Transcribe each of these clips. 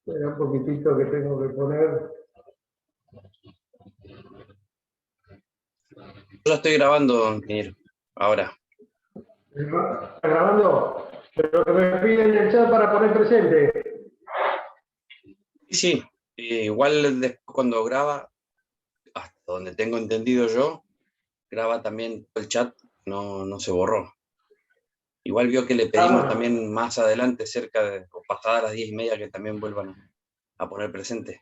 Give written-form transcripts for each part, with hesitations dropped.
Espera un poquitito que tengo que poner. Yo ya estoy grabando, ingeniero, ahora. ¿Está grabando? Pero que me piden en el chat para poner presente. Sí, igual después cuando graba, hasta donde tengo entendido yo, graba también el chat, no se borró. Igual vio que le pedimos también más adelante, cerca de, o pasadas las 10:30, que también vuelvan a poner presente.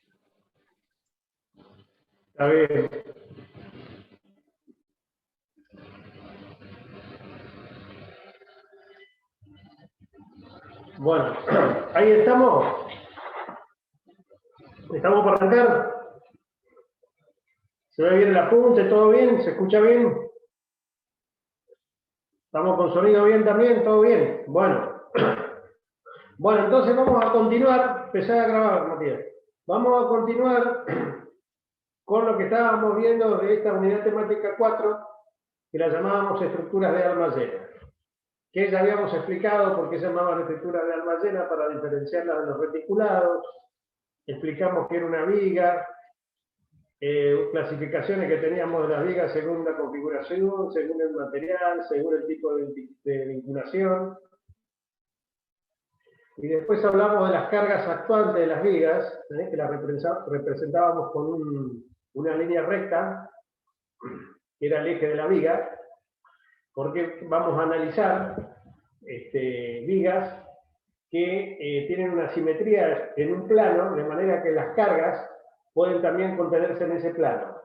Está bien. Bueno, ahí estamos. ¿Estamos para arrancar? ¿Se ve bien el apunte? ¿Todo bien? ¿Se escucha bien? ¿Estamos con sonido bien también? ¿Todo bien? Bueno. Bueno, entonces vamos a continuar. Empecé a grabar, Matías. Vamos a continuar con lo que estábamos viendo de esta unidad temática 4, que la llamábamos estructuras de alma llena. Que ya habíamos explicado por qué se llamaban estructuras de alma llena para diferenciarlas de los reticulados. Explicamos que era una viga, clasificaciones que teníamos de las vigas según la configuración, según el material, según el tipo de vinculación. Y después hablamos de las cargas actuantes de las vigas, que las representábamos con una línea recta, que era el eje de la viga, porque vamos a analizar vigas que tienen una simetría en un plano, de manera que las cargas pueden también contenerse en ese plano.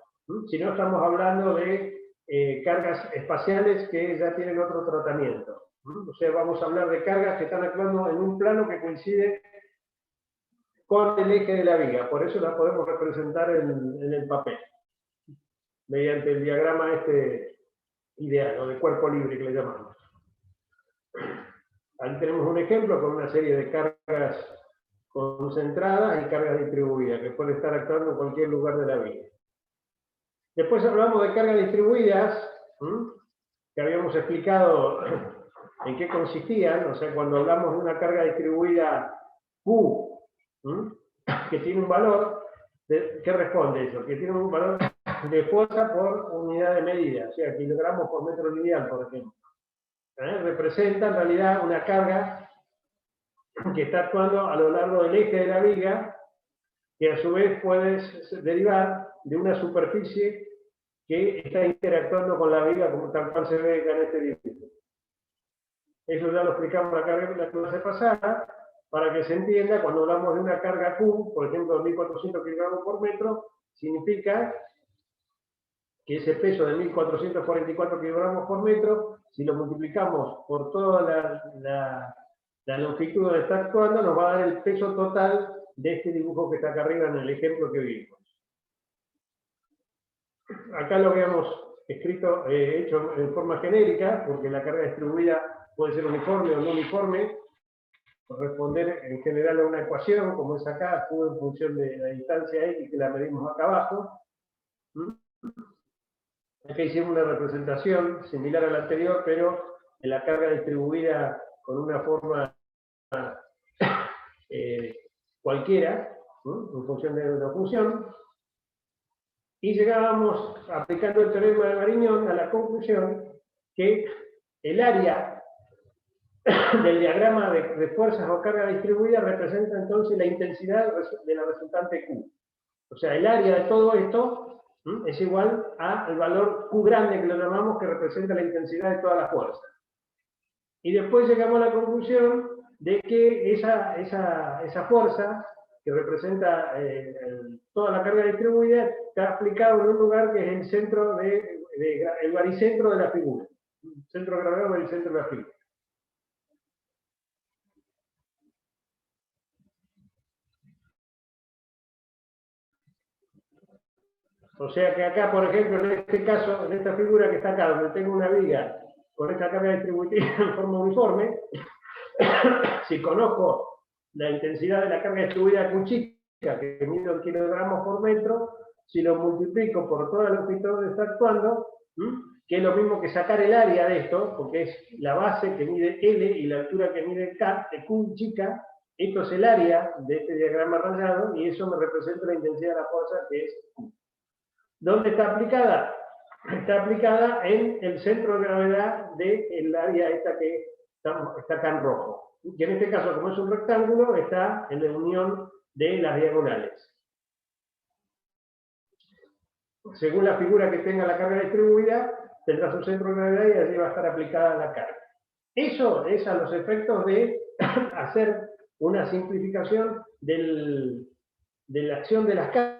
Si no, estamos hablando de cargas espaciales que ya tienen otro tratamiento. O sea, vamos a hablar de cargas que están actuando en un plano que coincide con el eje de la viga. Por eso la podemos representar en el papel, mediante el diagrama ideal, o de cuerpo libre que le llamamos. Ahí tenemos un ejemplo con una serie de cargas concentradas y cargas distribuidas, que pueden estar actuando en cualquier lugar de la viga. Después hablamos de cargas distribuidas, que habíamos explicado en qué consistían. O sea, cuando hablamos de una carga distribuida Q, que tiene un valor, ¿qué responde eso? Que tiene un valor de fuerza por unidad de medida, o sea, kilogramos por metro lineal, por ejemplo. Representa en realidad una carga que está actuando a lo largo del eje de la viga, que a su vez puede derivar de una superficie que está interactuando con la viga, como tal cual se ve acá en este dibujo. Eso ya lo explicamos en la clase pasada, para que se entienda. Cuando hablamos de una carga Q, por ejemplo, 1400 kilogramos por metro, significa que ese peso de 1444 kilogramos por metro, si lo multiplicamos por toda la longitud donde está actuando, nos va a dar el peso total de este dibujo que está acá arriba en el ejemplo que vimos. Acá lo habíamos escrito, hecho en forma genérica, porque la carga distribuida puede ser uniforme o no uniforme, corresponder en general a una ecuación, como es acá, Q en función de la distancia X, que la medimos acá abajo. Acá hicimos una representación similar a la anterior, pero en la carga distribuida con una forma cualquiera, en función de una función. Y llegábamos, aplicando el teorema de Mariñón, a la conclusión que el área del diagrama de fuerzas o carga distribuida representa entonces la intensidad de la resultante Q. O sea, el área de todo esto es igual al valor Q grande, que lo llamamos, que representa la intensidad de todas las fuerzas. Y después llegamos a la conclusión de que esa fuerza, que representa toda la carga distribuida, está aplicado en un lugar que es el centro el baricentro de la figura. Centro de gravedad o baricentro de la figura. O sea que acá, por ejemplo, en este caso, en esta figura que está acá, donde tengo una viga con esta carga distributiva en forma uniforme, si conozco la intensidad de la carga distribuida Q chica, que mido en kilogramos por metro, si lo multiplico por toda la longitud donde está actuando, que es lo mismo que sacar el área de esto, porque es la base que mide L y la altura que mide K, de Q chica. Esto es el área de este diagrama rayado y eso me representa la intensidad de la fuerza, que es Q. ¿Dónde está aplicada? Está aplicada en el centro de gravedad del área esta que está acá en rojo. Y en este caso, como es un rectángulo, está en la unión de las diagonales. Según la figura que tenga la carga distribuida, tendrá su centro de gravedad y allí va a estar aplicada la carga. Eso es a los efectos de hacer una simplificación de la acción de las cargas.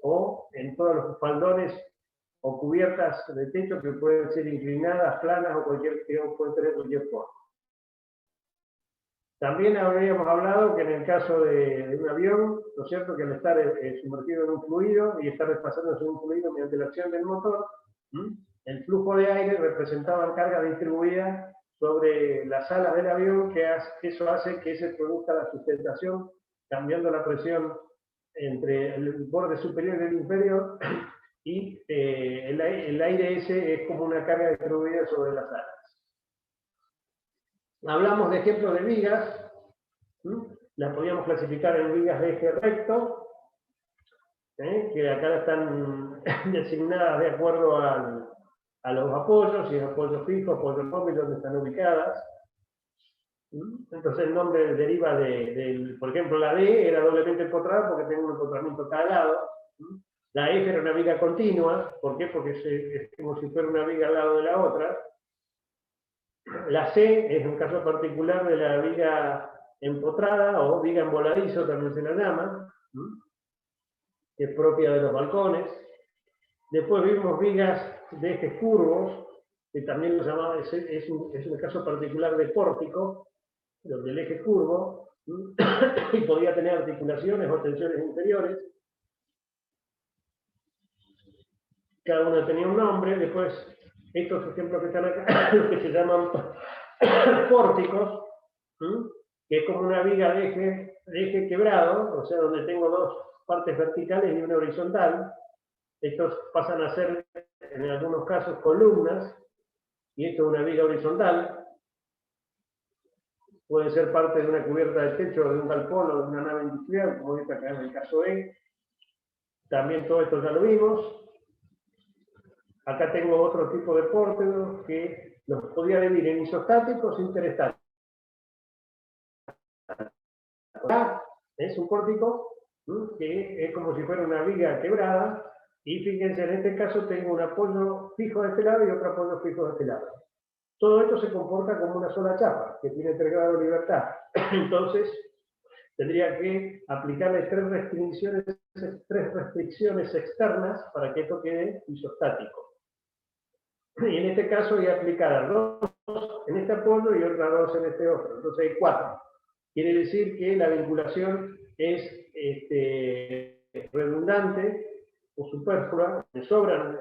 O en todos los faldones o cubiertas de techo que pueden ser inclinadas, planas o cualquier que puede tener cualquier forma. También habríamos hablado que en el caso de un avión, ¿no es cierto?, que al estar sumergido en un fluido y estar desplazándose en un fluido mediante la acción del motor, el flujo de aire representaba carga distribuida sobre las alas del avión, que eso hace que se produzca la sustentación, cambiando la presión entre el borde superior y el inferior, y el aire ese es como una carga distribuida sobre las alas. Hablamos de ejemplos de vigas, las podíamos clasificar en vigas de eje recto, que acá están designadas de acuerdo a los apoyos, y apoyos fijos, apoyos móviles, donde están ubicadas. Entonces el nombre deriva por ejemplo, la D era doblemente empotrada porque tenía un empotramiento cada lado. La F era una viga continua, ¿por qué? Porque es como si fuera una viga al lado de la otra. La C es un caso particular de la viga empotrada o viga en voladizo, también se la llama, que es propia de los balcones. Después vimos vigas de ejes curvos, que también lo llamaba, es un caso particular de pórtico, donde el eje curvo y podía tener articulaciones o tensiones inferiores. Cada una tenía un nombre. Después, estos ejemplos que están acá, los que se llaman pórticos, que es como una viga de eje quebrado, o sea, donde tengo dos partes verticales y una horizontal. Estos pasan a ser, en algunos casos, columnas, y esto es una viga horizontal. Puede ser parte de una cubierta de techo, de un galpón o de una nave industrial, como está acá en el caso E. También todo esto ya lo vimos. Acá tengo otro tipo de pórticos que los podía dividir en isostáticos e interestáticos. Acá es un pórtico que es como si fuera una viga quebrada, y fíjense, en este caso tengo un apoyo fijo de este lado y otro apoyo fijo de este lado. Todo esto se comporta como una sola chapa, que tiene 3 grados de libertad. Entonces, tendría que aplicarle tres restricciones externas para que esto quede isostático. Y en este caso voy a aplicar 2 en este apoyo y otras 2 en este otro. Entonces hay 4. Quiere decir que la vinculación es redundante o superflua, le sobran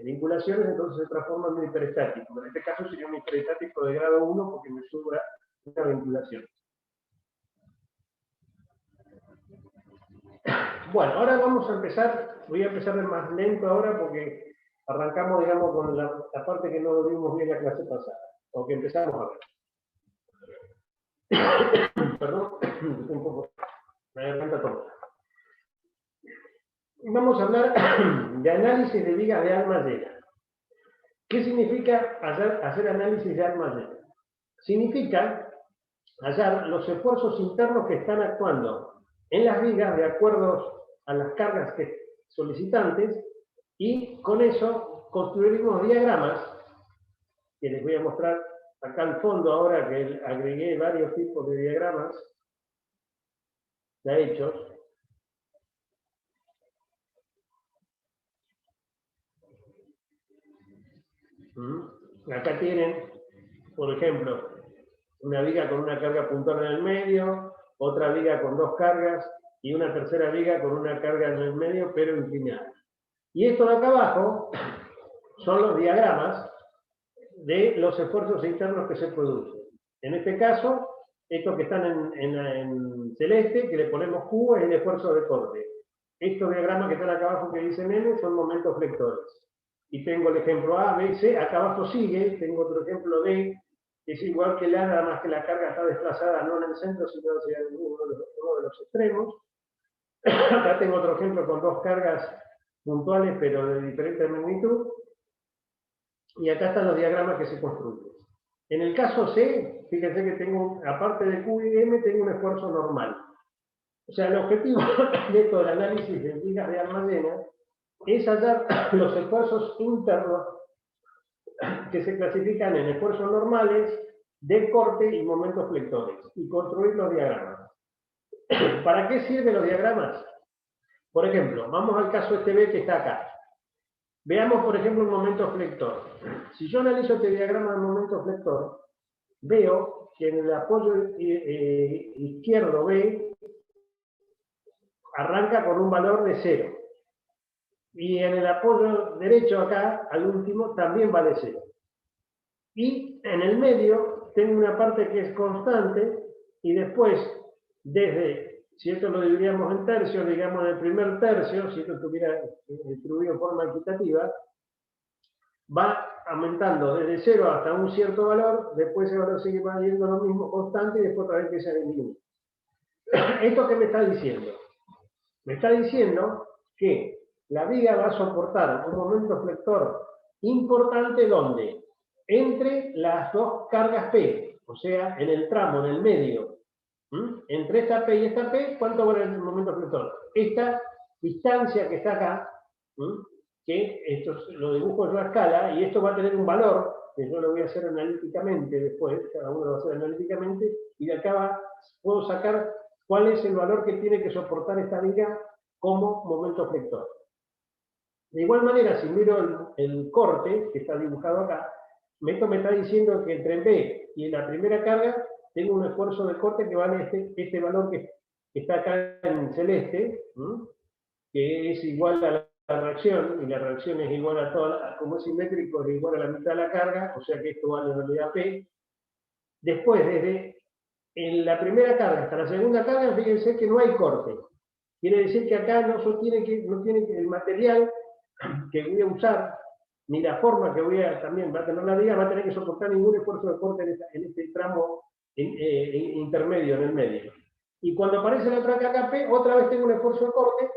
vinculaciones, entonces se transforma en un hiperestático. En este caso sería un hiperestático de grado 1 porque me sobra una vinculación. Bueno, ahora vamos a empezar, voy a empezar de más lento ahora porque arrancamos, digamos, con la parte que no vimos bien la clase pasada, o que empezamos ahora. Perdón, un poco, me da tanta tos. Vamos a hablar de análisis de vigas de alma llena. ¿Qué significa hacer análisis de alma llena? Significa hallar los esfuerzos internos que están actuando en las vigas de acuerdo a las cargas solicitantes, y con eso construiremos diagramas, que les voy a mostrar acá al fondo ahora que agregué varios tipos de diagramas ya hechos. Acá tienen, por ejemplo, una viga con una carga puntual en el medio, otra viga con 2 cargas y una tercera viga con una carga en el medio, pero inclinada. Y esto de acá abajo son los diagramas de los esfuerzos internos que se producen. En este caso, estos que están en celeste, que le ponemos Q, es el esfuerzo de corte. Estos diagramas que están acá abajo que dicen N son momentos flectores. Y tengo el ejemplo A, B, C, acá abajo sigue, tengo otro ejemplo D, que es igual que el A, nada más que la carga está desplazada no en el centro, sino hacia uno de los extremos. Acá tengo otro ejemplo con 2 cargas puntuales, pero de diferente magnitud. Y acá están los diagramas que se construyen. En el caso C, fíjense que tengo, aparte de Q y M, tengo un esfuerzo normal. O sea, el objetivo de todo el análisis de vigas de Almadena es hallar los esfuerzos internos que se clasifican en esfuerzos normales, de corte y momentos flectores, y construir los diagramas. ¿Para qué sirven los diagramas? Por ejemplo, vamos al caso este B que está acá. Veamos, por ejemplo, un momento flector. Si yo analizo este diagrama de momento flector, veo que en el apoyo izquierdo B arranca con un valor de 0. Y en el apoyo derecho acá, al último, también vale 0. Y en el medio tengo una parte que es constante y después, si esto lo dividíamos en tercios, digamos en el primer tercio, si esto estuviera distribuido en forma equitativa, va aumentando desde 0 hasta un cierto valor, después ese valor sigue yendo lo mismo constante y después otra vez empieza a disminuir. ¿Esto qué me está diciendo? Me está diciendo que la viga va a soportar un momento flector importante ¿dónde? Entre las 2 cargas P, o sea, en el tramo, en el medio. Entre esta P y esta P, ¿cuánto vale el momento flector? Esta distancia que está acá, que esto lo dibujo en una escala, y esto va a tener un valor, que yo lo voy a hacer analíticamente después, cada uno lo va a hacer analíticamente, y de acá puedo sacar cuál es el valor que tiene que soportar esta viga como momento flector. De igual manera, si miro el corte, que está dibujado acá, esto me está diciendo que entre B y la primera carga tengo un esfuerzo de corte que vale este valor que está acá en celeste, que es igual a la reacción, y la reacción es igual a toda, como es simétrico, es igual a la mitad de la carga, o sea que esto vale en realidad P. Después, desde en la primera carga hasta la segunda carga, fíjense que no hay corte. Quiere decir que acá no tiene que el material que voy a usar, ni la forma que también va a tener la viga, va a tener que soportar ningún esfuerzo de corte en este tramo intermedio, en el medio. Y cuando aparece la otra carga P, otra vez tengo un esfuerzo de corte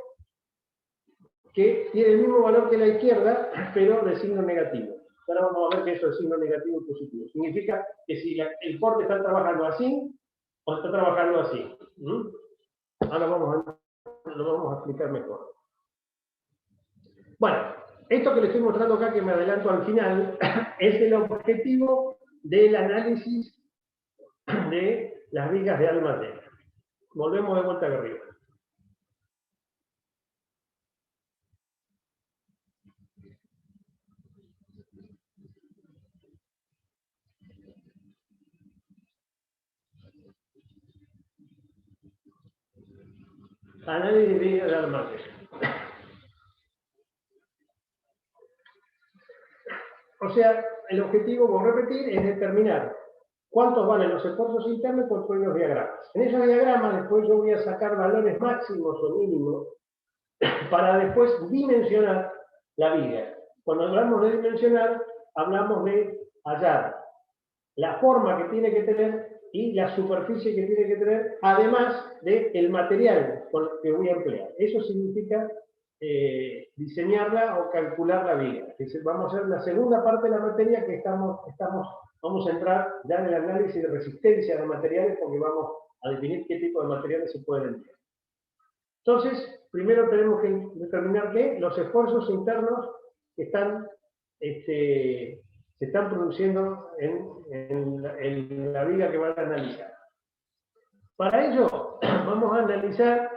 que tiene el mismo valor que la izquierda, pero de signo negativo. Ahora vamos a ver que eso es signo negativo y positivo. Significa que si el corte está trabajando así, o está trabajando así. Ahora lo vamos a explicar mejor. Bueno, esto que les estoy mostrando acá, que me adelanto al final, es el objetivo del análisis de las vigas de Almadena. Volvemos de vuelta acá arriba. Análisis de vigas de Almadena. O sea, el objetivo, voy a repetir, es determinar cuántos valen los esfuerzos internos y construir los diagramas. En esos diagramas después yo voy a sacar valores máximos o mínimos para después dimensionar la viga. Cuando hablamos de dimensionar, hablamos de hallar la forma que tiene que tener y la superficie que tiene que tener, además del material con el que voy a emplear. Eso significa diseñarla o calcular la viga. Vamos a hacer la segunda parte de la materia que vamos a entrar ya en el análisis de resistencia de materiales, porque vamos a definir qué tipo de materiales se pueden emplear. Entonces, primero tenemos que determinar que los esfuerzos internos que se están produciendo en la viga que van a analizar. Para ello, vamos a analizar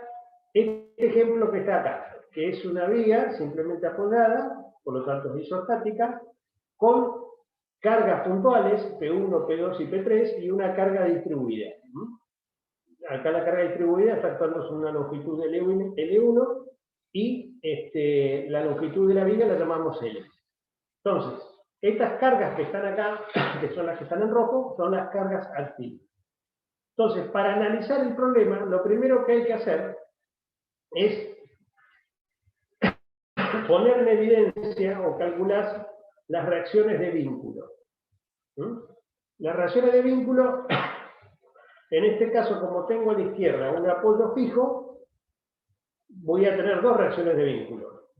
este ejemplo que está acá, que es una viga simplemente apoyada, por lo tanto es isostática, con cargas puntuales, P1, P2 y P3, y una carga distribuida. Acá la carga distribuida está actuando sobre una longitud de L1 y la longitud de la viga la llamamos L. Entonces, estas cargas que están acá, que son las que están en rojo, son las cargas activas. Entonces, para analizar el problema, lo primero que hay que hacer es poner en evidencia o calcular las reacciones de vínculo. Las reacciones de vínculo, en este caso, como tengo a la izquierda un apoyo fijo, voy a tener dos reacciones de vínculo.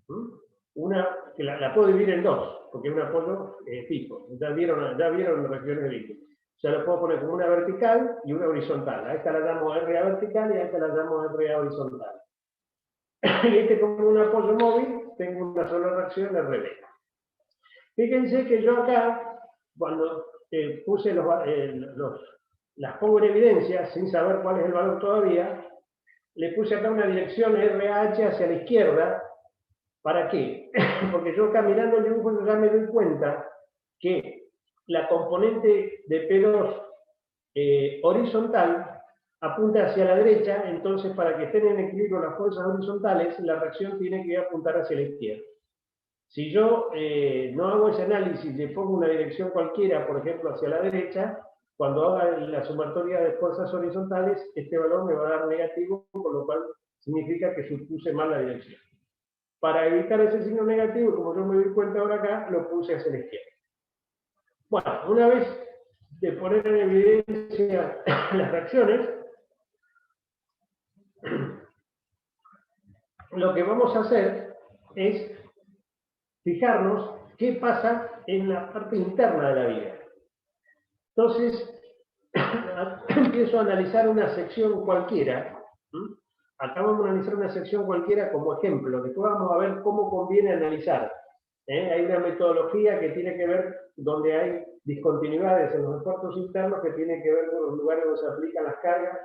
Una que la puedo dividir en dos, porque es un apoyo fijo. Ya vieron las reacciones de vínculo. O sea, lo puedo poner como una vertical y una horizontal. A esta la llamo RA vertical y a esta la llamo RA horizontal. Y como un apoyo móvil, tengo una sola reacción RB. Fíjense que yo acá, cuando puse las pongo en evidencia, sin saber cuál es el valor todavía, le puse acá una dirección RH hacia la izquierda. ¿Para qué? Porque yo acá mirando el dibujo ya me doy cuenta que la componente de P2 horizontal apunta hacia la derecha, entonces para que estén en equilibrio las fuerzas horizontales, la reacción tiene que apuntar hacia la izquierda. Si yo no hago ese análisis y pongo una dirección cualquiera, por ejemplo, hacia la derecha, cuando haga la sumatoria de fuerzas horizontales, este valor me va a dar negativo, con lo cual significa que supuse mal la dirección. Para evitar ese signo negativo, como yo me doy cuenta ahora acá, lo puse hacia la izquierda. Bueno, una vez de poner en evidencia las reacciones, lo que vamos a hacer es fijarnos qué pasa en la parte interna de la viga. Entonces, empiezo a analizar una sección cualquiera. Acá vamos a analizar una sección cualquiera como ejemplo. Después vamos a ver cómo conviene analizar. Hay una metodología que tiene que ver donde hay discontinuidades en los esfuerzos internos que tiene que ver con los lugares donde se aplican las cargas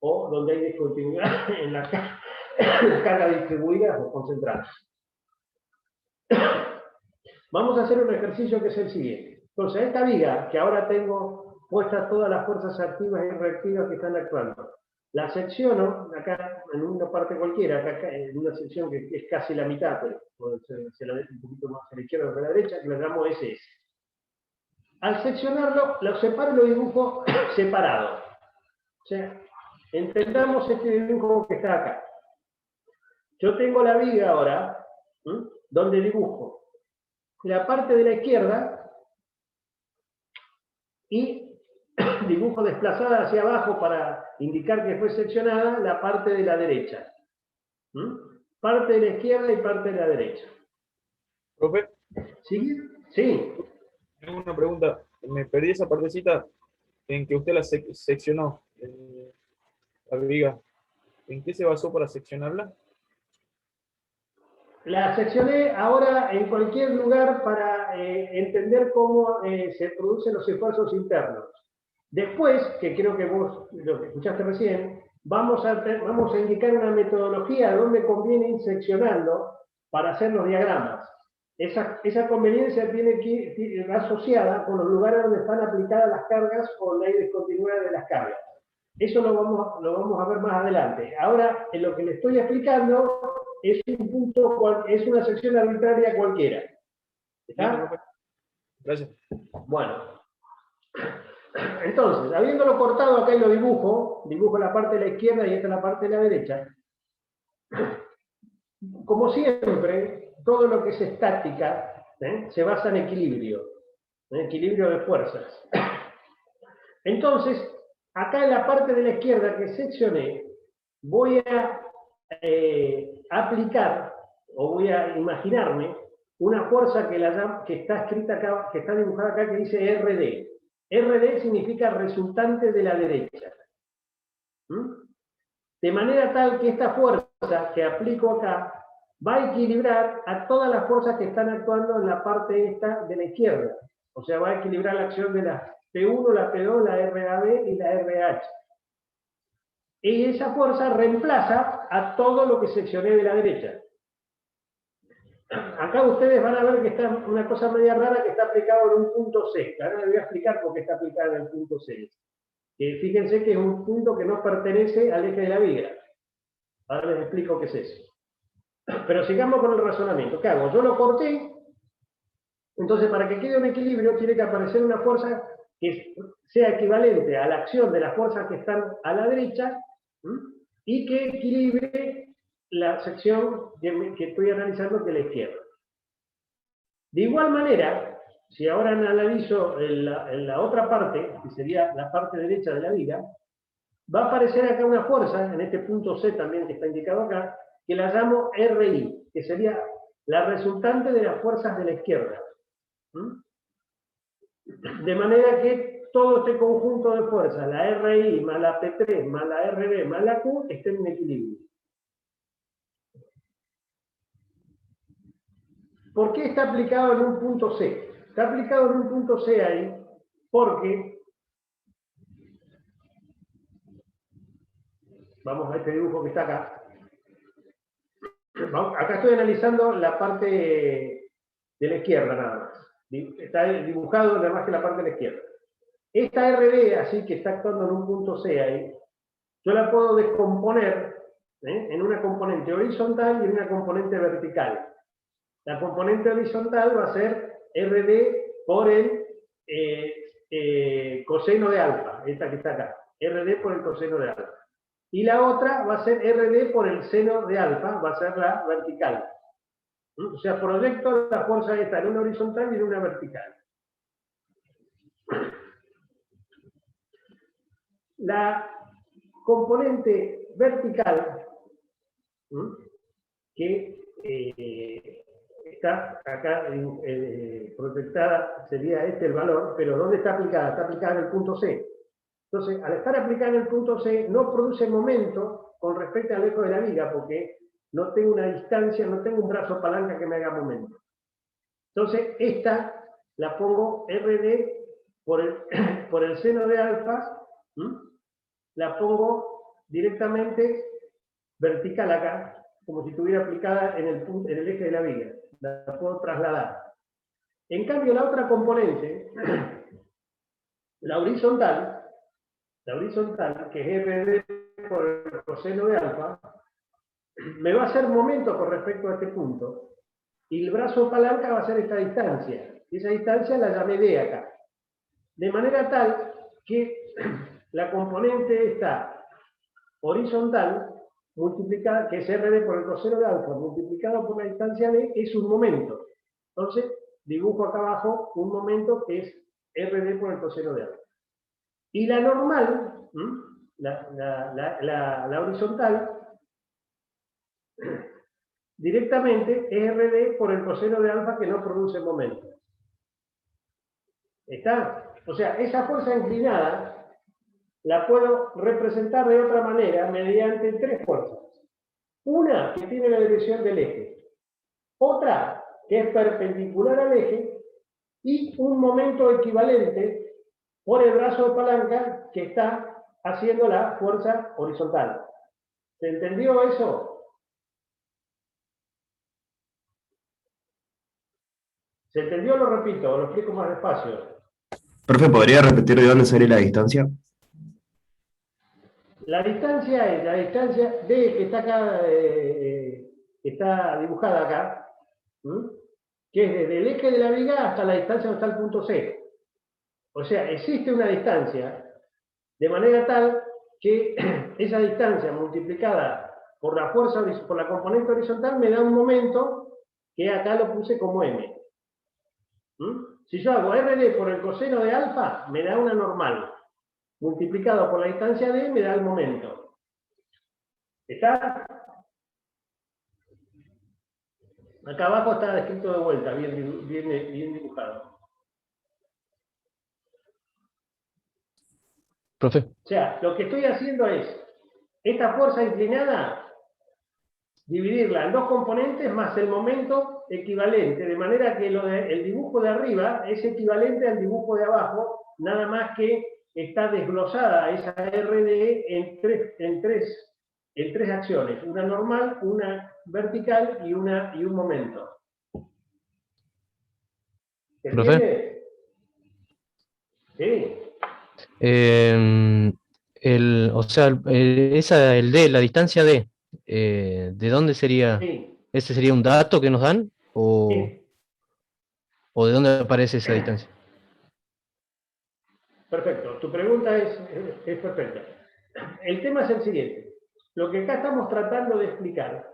o donde hay discontinuidad en las cargas distribuidas o concentradas. Vamos a hacer un ejercicio que es el siguiente. Entonces, esta viga, que ahora tengo puestas todas las fuerzas activas y reactivas que están actuando, la secciono acá en una parte cualquiera, acá en una sección que es casi la mitad, pero puede ser un poquito más a la izquierda o a la derecha, que la llamo SS. Al seccionarlo, lo separo y lo dibujo separado. O sea, entendamos este dibujo que está acá. Yo tengo la viga ahora, donde dibujo la parte de la izquierda y dibujo desplazada hacia abajo para indicar que fue seccionada la parte de la derecha. Parte de la izquierda y parte de la derecha. ¿Profe? ¿Sí? Sí. Tengo una pregunta. Me perdí esa partecita en que usted la seccionó, la viga. ¿En qué se basó para seccionarla? La seccioné ahora en cualquier lugar para entender cómo se producen los esfuerzos internos. Después, que creo que vos lo que escuchaste recién, vamos a indicar una metodología donde conviene ir seccionando para hacer los diagramas. Esa conveniencia tiene que ir asociada con los lugares donde están aplicadas las cargas o donde hay discontinuidad de las cargas. Eso lo vamos a ver más adelante. Ahora, en lo que le estoy explicando, es un punto, es una sección arbitraria cualquiera. ¿Está? Gracias. Bueno. Entonces, habiéndolo cortado acá y lo dibujo la parte de la izquierda y esta la parte de la derecha. Como siempre, todo lo que es estática se basa en equilibrio de fuerzas. Entonces, acá en la parte de la izquierda que seccioné, voy a aplicar o voy a imaginarme una fuerza que está escrita acá, que está dibujada acá, que dice RD. RD significa resultante de la derecha. De manera tal que esta fuerza que aplico acá va a equilibrar a todas las fuerzas que están actuando en la parte esta de la izquierda. O sea, va a equilibrar la acción de la P1, la P2, la RAB y la RH. Y esa fuerza reemplaza a todo lo que seccioné de la derecha. Acá ustedes van a ver que está una cosa media rara que está aplicado en un punto C. Ahora les voy a explicar por qué está aplicado en el punto C. Fíjense que es un punto que no pertenece al eje de la viga. Ahora les explico qué es eso. Pero sigamos con el razonamiento. ¿Qué hago? Yo lo corté, entonces para que quede un equilibrio tiene que aparecer una fuerza que sea equivalente a la acción de las fuerzas que están a la derecha, ¿sí? Y que equilibre la sección que estoy analizando, que es la izquierda. De igual manera, si ahora analizo en la otra parte, que sería la parte derecha de la viga, va a aparecer acá una fuerza, en este punto C también que está indicado acá, que la llamo RI, que sería la resultante de las fuerzas de la izquierda. De manera que todo este conjunto de fuerzas, la RI más la P3 más la RB más la Q, estén en equilibrio. ¿Por qué está aplicado en un punto C? Está aplicado en un punto C ahí porque, vamos a este dibujo que está acá. Acá estoy analizando la parte de la izquierda nada más. Está dibujado nada más que la parte de la izquierda. Esta RD, así que está actuando en un punto C ahí, yo la puedo descomponer en una componente horizontal y en una componente vertical. La componente horizontal va a ser RD por el coseno de alfa, esta que está acá. RD por el coseno de alfa. Y la otra va a ser RD por el seno de alfa, va a ser la vertical. O sea, proyecto la fuerza esta en una horizontal y en una vertical. La componente vertical, que está acá proyectada, sería este el valor, pero ¿dónde está aplicada? Está aplicada en el punto C. Entonces, al estar aplicada en el punto C, no produce momento con respecto al eje de la viga, porque no tengo una distancia, no tengo un brazo palanca que me haga momento. Entonces, esta la pongo RD por el seno de alfa, la pongo directamente vertical acá, como si estuviera aplicada en el eje de la viga. La puedo trasladar. En cambio, la otra componente, la horizontal, que es RD por el coseno de alfa, me va a hacer momento con respecto a este punto, y el brazo palanca va a ser esta distancia. Y esa distancia la llamé D acá. De manera tal que la componente esta horizontal, multiplicada, que es RD por el coseno de alfa, multiplicado por la distancia D, es un momento. Entonces, dibujo acá abajo un momento que es RD por el coseno de alfa. Y la normal, la horizontal, directamente es RD por el coseno de alfa que no produce momento. ¿Está? O sea, esa fuerza inclinada la puedo representar de otra manera mediante tres fuerzas. Una que tiene la dirección del eje, otra que es perpendicular al eje y un momento equivalente por el brazo de palanca que está haciendo la fuerza horizontal. ¿Se entendió eso? ¿Se entendió? Lo repito, lo explico más despacio. Profe, ¿podría repetir de dónde sería la distancia? La distancia es la distancia D que está acá, que está dibujada acá, que es desde el eje de la viga hasta la distancia donde está el punto C. O sea, existe una distancia de manera tal que esa distancia multiplicada por la fuerza, por la componente horizontal, me da un momento que acá lo puse como M. Si yo hago RD por el coseno de alfa, me da una normal. Multiplicado por la distancia D, me da el momento. ¿Está? Acá abajo está descrito de vuelta, bien dibujado. Profe. O sea, lo que estoy haciendo es, esta fuerza inclinada, dividirla en dos componentes más el momento equivalente, de manera que el dibujo de arriba es equivalente al dibujo de abajo, nada más que está desglosada esa RD en tres acciones, una normal, una vertical y un momento. ¿Se ¿Profe? entiende? Sí. O sea, el D, la distancia D, ¿de dónde sería? Sí. ¿Ese sería un dato que nos dan? Sí. ¿O de dónde aparece esa distancia? Perfecto. Tu pregunta es perfecta. El tema es el siguiente. Lo que acá estamos tratando de explicar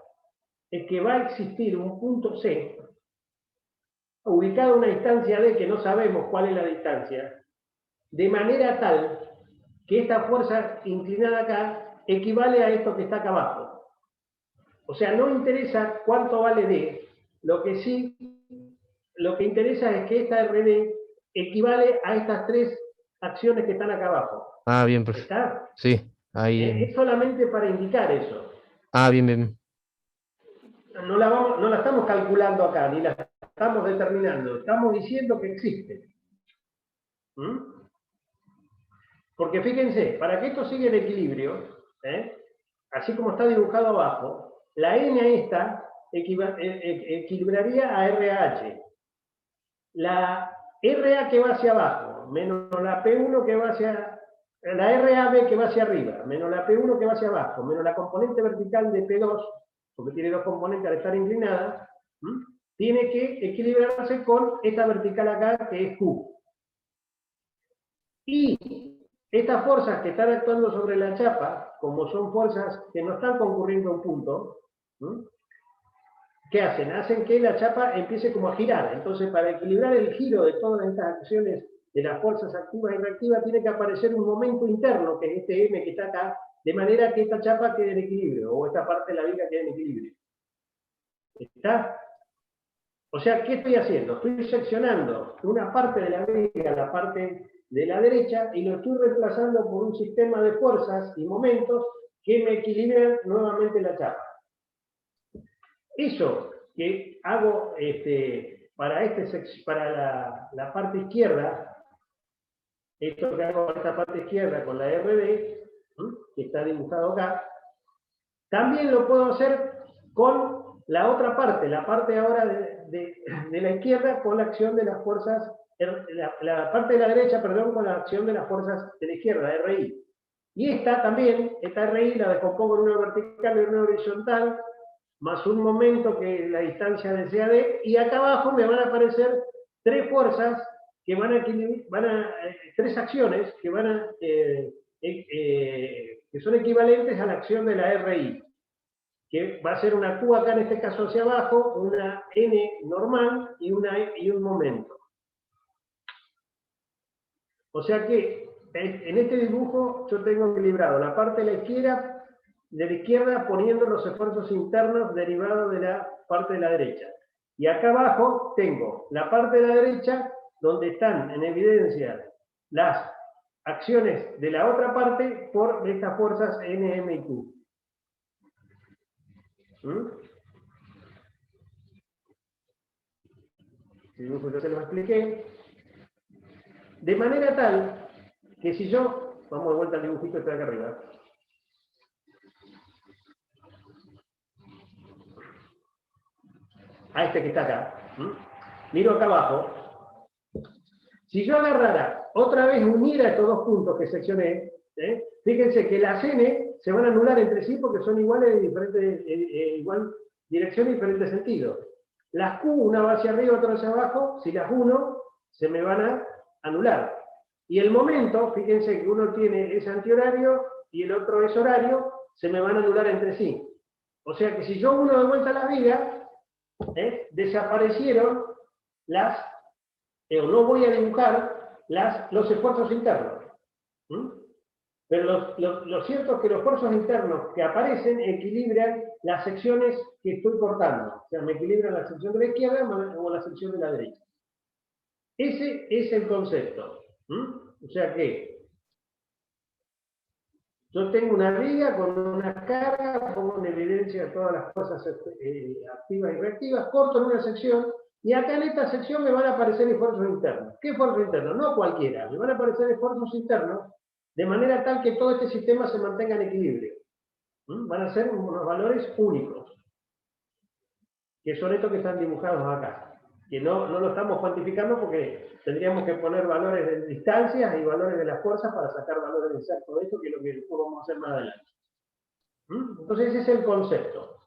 es que va a existir un punto C ubicado a una distancia D que no sabemos cuál es la distancia, de manera tal que esta fuerza inclinada acá equivale a esto que está acá abajo. O sea, no interesa cuánto vale D, lo que interesa es que esta RD equivale a estas tres acciones que están acá abajo. Ah, bien, profe. ¿Está? Sí, ahí. Es solamente para indicar eso. Ah, bien, bien. No la estamos calculando acá, ni la estamos determinando. Estamos diciendo que existe. ¿Mm? Porque fíjense, para que esto siga en equilibrio, así como está dibujado abajo, la N esta equilibraría a RH. La RA que va hacia abajo, menos la P1 que va hacia... La RAB que va hacia arriba, menos la P1 que va hacia abajo, menos la componente vertical de P2, porque tiene dos componentes al estar inclinada, tiene que equilibrarse con esta vertical acá que es Q. Y estas fuerzas que están actuando sobre la chapa, como son fuerzas que no están concurriendo a un punto, ¿qué hacen? Hacen que la chapa empiece como a girar. Entonces, para equilibrar el giro de todas estas acciones de las fuerzas activas y reactivas, tiene que aparecer un momento interno, que es este M que está acá, de manera que esta chapa quede en equilibrio, o esta parte de la viga quede en equilibrio. ¿Está? O sea, ¿qué estoy haciendo? Estoy seccionando una parte de la viga, la parte de la derecha, y lo estoy reemplazando por un sistema de fuerzas y momentos que me equilibran nuevamente la chapa. Eso que hago para la parte izquierda, esto que hago para esta parte izquierda con la RD, que está dibujado acá, también lo puedo hacer con la otra parte, la parte ahora de la izquierda con la acción de las fuerzas, la parte de la derecha, perdón, con la acción de las fuerzas de la izquierda, RI. Y esta RI la descompongo en una vertical y en una horizontal, más un momento que la distancia de CAD, y acá abajo me van a aparecer tres fuerzas que tres acciones que que son equivalentes a la acción de la RI, que va a ser una Q acá en este caso hacia abajo, una N normal y un momento. O sea que en este dibujo yo tengo equilibrado la parte de la izquierda poniendo los esfuerzos internos derivados de la parte de la derecha. Y acá abajo tengo la parte de la derecha donde están en evidencia las acciones de la otra parte por estas fuerzas N, M y Q. El dibujo yo se lo expliqué. De manera tal que si yo, vamos de vuelta al dibujito que está acá arriba, a este que está acá, miro acá abajo, si yo agarrara, otra vez uniera estos dos puntos que seccioné, fíjense que las N se van a anular entre sí porque son iguales en igual dirección y diferentes sentidos. Las Q, una va hacia arriba, otra hacia abajo, si las uno, se me van a anular. Y el momento, fíjense que uno tiene ese antihorario y el otro es horario, se me van a anular entre sí. O sea que si yo uno de vuelta a la viga, desaparecieron no voy a dibujar los esfuerzos internos. Pero lo cierto es que los esfuerzos internos que aparecen equilibran las secciones que estoy cortando. O sea, me equilibran la sección de la izquierda o la sección de la derecha. Ese es el concepto. O sea que yo tengo una viga con una carga, pongo en evidencia todas las cosas activas y reactivas, corto en una sección, y acá en esta sección me van a aparecer esfuerzos internos. ¿Qué esfuerzos internos? No cualquiera, me van a aparecer esfuerzos internos, de manera tal que todo este sistema se mantenga en equilibrio. Van a ser unos valores únicos, que son estos que están dibujados acá. que no lo estamos cuantificando porque tendríamos que poner valores de distancias y valores de las fuerzas para sacar valores exactos de eso, que es lo que después vamos a hacer más adelante. Entonces ese es el concepto,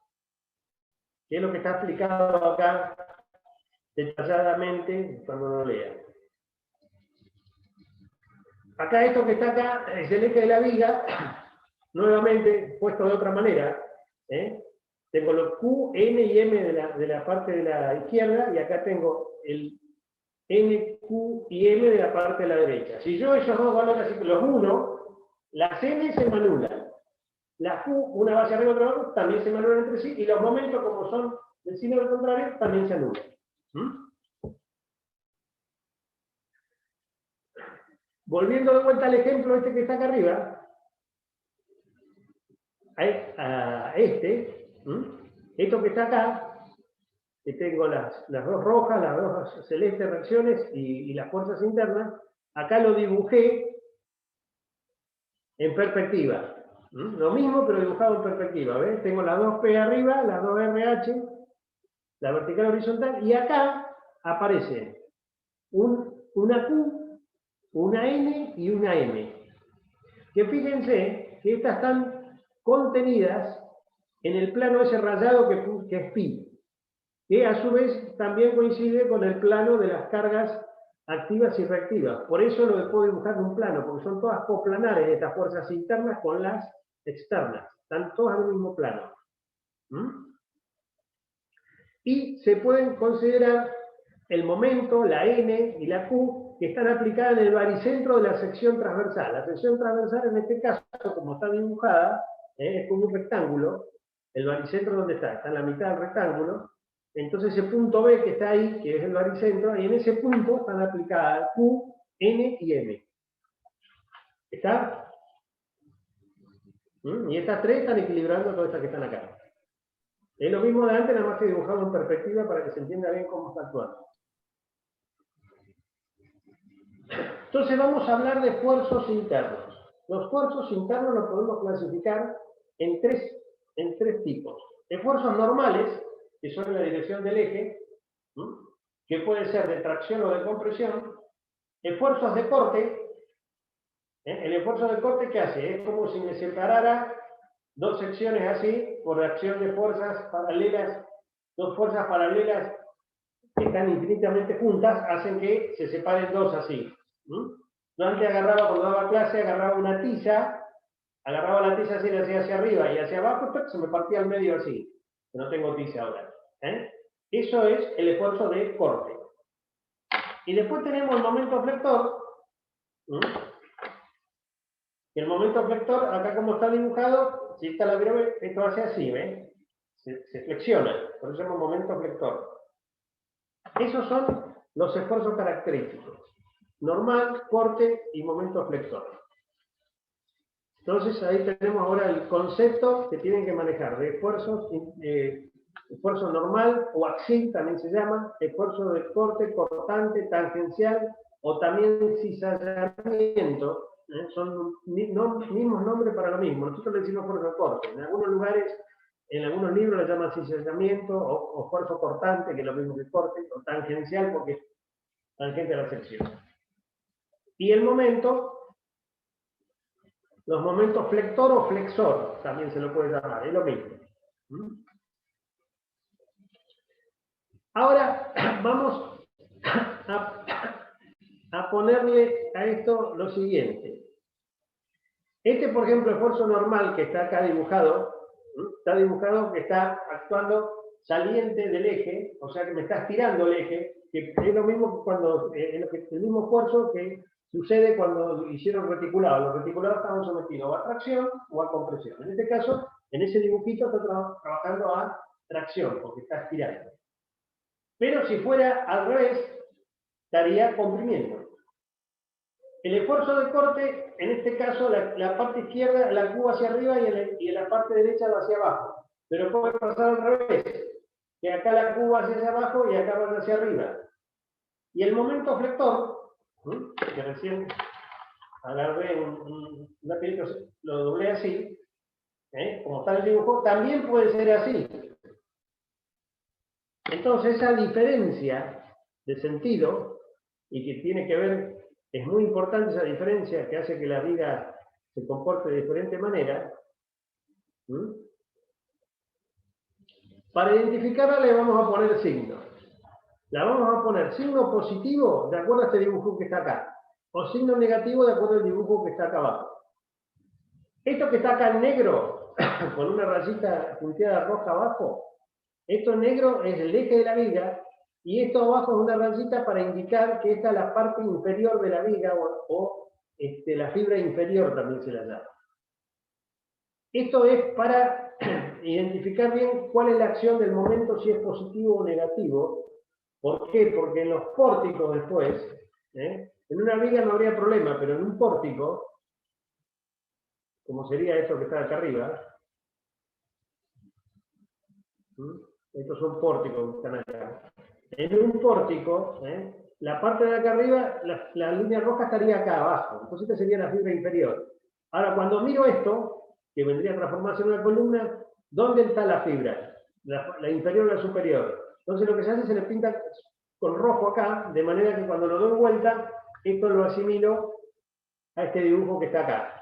que es lo que está explicado acá detalladamente cuando lo lean. Acá esto que está acá es el eje de la viga, nuevamente puesto de otra manera. Tengo los Q, N y M de la parte de la izquierda, y acá tengo el N, Q y M de la parte de la derecha. Si yo esos dos valores los uno, las N se me anulan. Las Q, una va hacia arriba y otra abajo, también se me anulan entre sí, y los momentos, como son del signo al contrario, también se anulan. Volviendo de vuelta al ejemplo este que está acá arriba, a esto que está acá, que tengo las dos rojas, las dos celestes reacciones y las fuerzas internas, acá lo dibujé en perspectiva. Lo mismo, pero dibujado en perspectiva. ¿Ves? Tengo las dos P arriba, las dos RH, la vertical horizontal, y acá aparece una Q, una N y una M. Que fíjense que estas están contenidas en el plano ese rayado que es pi, que a su vez también coincide con el plano de las cargas activas y reactivas. Por eso lo puedo dibujar en un plano, porque son todas coplanares estas fuerzas internas con las externas. Están todas en el mismo plano. Y se pueden considerar el momento, la N y la Q, que están aplicadas en el baricentro de la sección transversal. La sección transversal, en este caso, como está dibujada, es como un rectángulo. El baricentro, ¿dónde está? Está en la mitad del rectángulo. Entonces ese punto B que está ahí, que es el baricentro, y en ese punto están aplicadas Q, N y M. ¿Está? Y estas tres están equilibrando todas estas que están acá. Es lo mismo de antes, nada más que dibujado en perspectiva para que se entienda bien cómo está actuando. Entonces vamos a hablar de esfuerzos internos. Los esfuerzos internos los podemos clasificar en tres tipos. Esfuerzos normales, que son en la dirección del eje, que puede ser de tracción o de compresión. Esfuerzos de corte. El esfuerzo de corte, ¿qué hace? Es como si me separara dos secciones así, por acción de fuerzas paralelas, dos fuerzas paralelas que están infinitamente juntas, hacen que se separen dos así. Yo antes agarraba, cuando daba clase, agarraba una tiza, agarraba la tiza así, la hacía hacia arriba y hacia abajo, se me partía al medio así. No tengo tiza ahora. Eso es el esfuerzo de corte. Y después tenemos el momento flector. El momento flector, acá como está dibujado, si está la breve, esto hace así, ¿ves? Se flexiona, por eso se llama momento flector. Esos son los esfuerzos característicos. Normal, corte y momento flector. Entonces ahí tenemos ahora el concepto que tienen que manejar de esfuerzos, esfuerzo normal o axil también se llama, esfuerzo de corte, cortante, tangencial o también cizallamiento. Son mismos nombres para lo mismo. Nosotros le decimos esfuerzo de corte. En algunos lugares, en algunos libros le llaman cizallamiento o esfuerzo cortante, que es lo mismo que corte, o tangencial porque es tangente a la sección. Y el momento, los momentos flector o flexor, también se lo puede llamar, es lo mismo. Ahora vamos a ponerle a esto lo siguiente. Este, por ejemplo, esfuerzo normal que está acá dibujado, que está actuando saliente del eje, o sea que me está estirando el eje, que es lo mismo que cuando, el mismo esfuerzo que sucede cuando hicieron reticulados. Los reticulados estaban sometidos a tracción o a compresión. En este caso, en ese dibujito está trabajando a tracción, porque está estirando. Pero si fuera al revés, estaría comprimiendo. El esfuerzo de corte, en este caso, la parte izquierda, la Q hacia arriba y en la parte derecha va hacia abajo. Pero puede pasar al revés, que acá la Q va hacia abajo y acá va hacia arriba. Y el momento flector, que recién agarré un lapicito, lo doblé así, como está el dibujo, también puede ser así. Entonces esa diferencia de sentido y que tiene que ver, es muy importante esa diferencia que hace que la viga se comporte de diferente manera. Para identificarla le vamos a poner signos. La vamos a poner signo positivo de acuerdo a este dibujo que está acá, o signo negativo de acuerdo al dibujo que está acá abajo. Esto que está acá en negro, con una rayita punteada roja abajo, esto negro es el eje de la viga, y esto abajo es una rayita para indicar que esta es la parte inferior de la viga, o la fibra inferior también se la llama. Esto es para identificar bien cuál es la acción del momento, si es positivo o negativo. ¿Por qué? Porque en los pórticos después, en una viga no habría problema, pero en un pórtico, como sería esto que está acá arriba, estos son pórticos que están acá. En un pórtico, la parte de acá arriba, la línea roja estaría acá abajo, entonces esta sería la fibra inferior. Ahora, cuando miro esto, que vendría a transformarse en una columna, ¿dónde está la fibra? La inferior o la superior. Entonces lo que se hace es se le pinta con rojo acá, de manera que cuando lo doy vuelta, esto lo asimilo a este dibujo que está acá.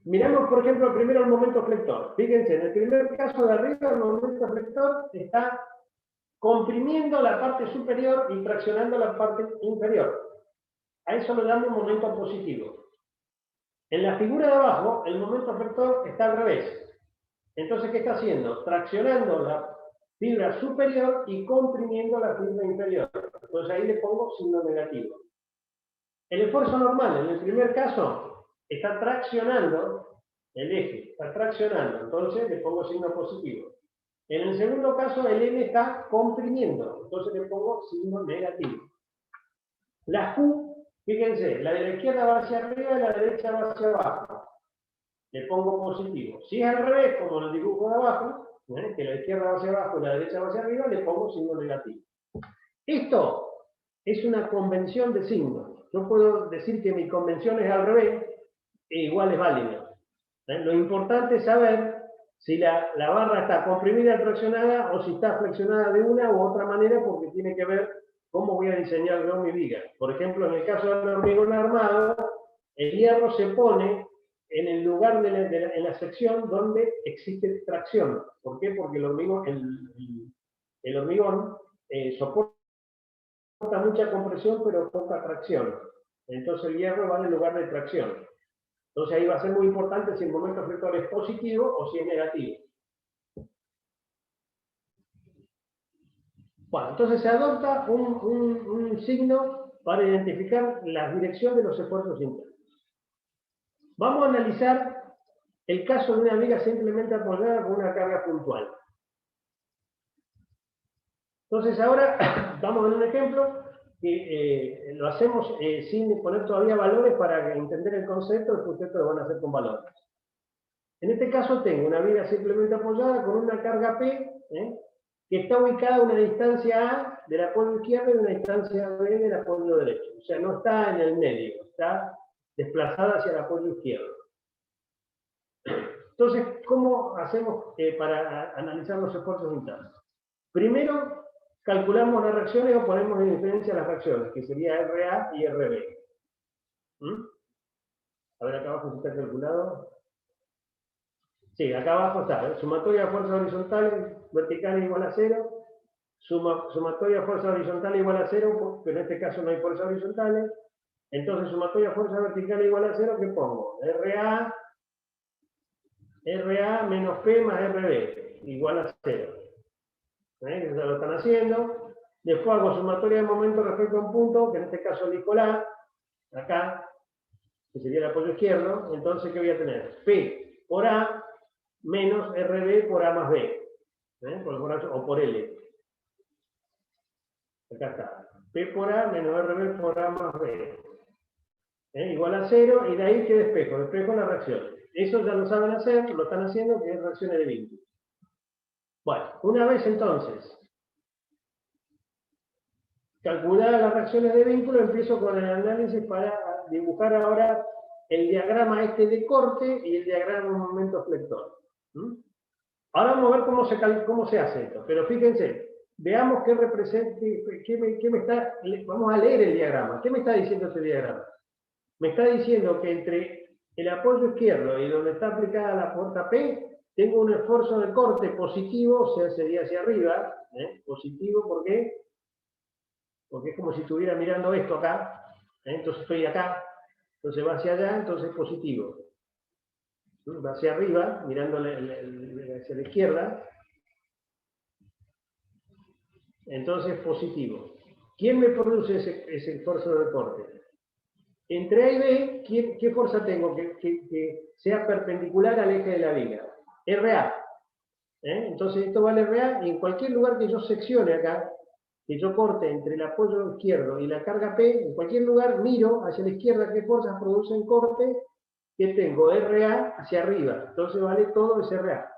Miramos, por ejemplo, primero el momento flector. Fíjense, en el primer caso de arriba, el momento flector está comprimiendo la parte superior y traccionando la parte inferior. A eso lo llamo momento positivo. En la figura de abajo, el momento flector está al revés. Entonces, ¿qué está haciendo? Traccionando la fibra superior y comprimiendo la fibra inferior. Entonces ahí le pongo signo negativo. El esfuerzo normal, en el primer caso, está traccionando el eje, está traccionando, entonces le pongo signo positivo. En el segundo caso, el M está comprimiendo, entonces le pongo signo negativo. La Q, fíjense, la de la izquierda va hacia arriba y la derecha va hacia abajo. Le pongo positivo. Si es al revés, como en el dibujo de abajo, que la izquierda va hacia abajo y la derecha va hacia arriba, le pongo signo negativo. Esto es una convención de signos. Yo puedo decir que mi convención es al revés, e igual es válida. Lo importante es saber si la barra está comprimida, traccionada, o si está flexionada de una u otra manera, porque tiene que ver cómo voy a diseñar yo mi viga. Por ejemplo, en el caso del hormigón armado, el hierro se pone en el lugar en la sección donde existe tracción. ¿Por qué? Porque el hormigón soporta mucha compresión, pero poca tracción. Entonces el hierro va en el lugar de tracción. Entonces ahí va a ser muy importante si el momento flector es positivo o si es negativo. Bueno, entonces se adopta un signo para identificar la dirección de los esfuerzos internos. Vamos a analizar el caso de una viga simplemente apoyada con una carga puntual. Entonces ahora vamos a ver un ejemplo que lo hacemos sin poner todavía valores para entender el concepto, después ustedes lo van a hacer con valores. En este caso tengo una viga simplemente apoyada con una carga P, que está ubicada a una distancia A del apoyo izquierdo y una distancia B del apoyo derecho. O sea, no está en el medio, está desplazada hacia el apoyo izquierdo. Entonces, ¿cómo hacemos para analizar los esfuerzos internos? Primero, calculamos las reacciones o ponemos en diferencia las reacciones, que sería RA y RB. A ver, acá abajo si está calculado. Sí, acá abajo está, sumatoria de fuerzas horizontales, verticales igual a 0, sumatoria de fuerzas horizontales igual a 0, pero en este caso no hay fuerzas horizontales, entonces sumatoria de fuerzas verticales igual a 0, ¿qué pongo? RA menos P más RB, igual a 0. Ya lo están haciendo. Después hago sumatoria de momento respecto a un punto, que en este caso elijo la, acá, que sería el apoyo izquierdo, entonces ¿qué voy a tener? P por A menos RB por A más B, o por L. Acá está. P por A menos RB por A más B. Igual a 0, y de ahí que despejo la reacción. Eso ya lo saben hacer, lo están haciendo, que es reacciones de vínculo. Bueno, una vez entonces calculadas las reacciones de vínculo, empiezo con el análisis para dibujar ahora el diagrama este de corte y el diagrama de momento flector. Ahora vamos a ver cómo se hace esto, pero fíjense, veamos qué representa, vamos a leer el diagrama. ¿Qué me está diciendo este diagrama? Me está diciendo que entre el apoyo izquierdo y donde está aplicada la puerta P, tengo un esfuerzo de corte positivo, o sea, sería hacia arriba, positivo, ¿por qué? Porque es como si estuviera mirando esto acá, entonces estoy acá, entonces va hacia allá, entonces positivo. Va hacia arriba, mirando hacia la izquierda, entonces positivo. ¿Quién me produce ese esfuerzo de corte? Entre A y B, ¿qué fuerza tengo que sea perpendicular al eje de la viga? RA. Entonces esto vale RA, y en cualquier lugar que yo seccione acá, que yo corte entre el apoyo izquierdo y la carga P, en cualquier lugar miro hacia la izquierda qué fuerzas producen corte, que tengo RA hacia arriba, entonces vale todo ese RA.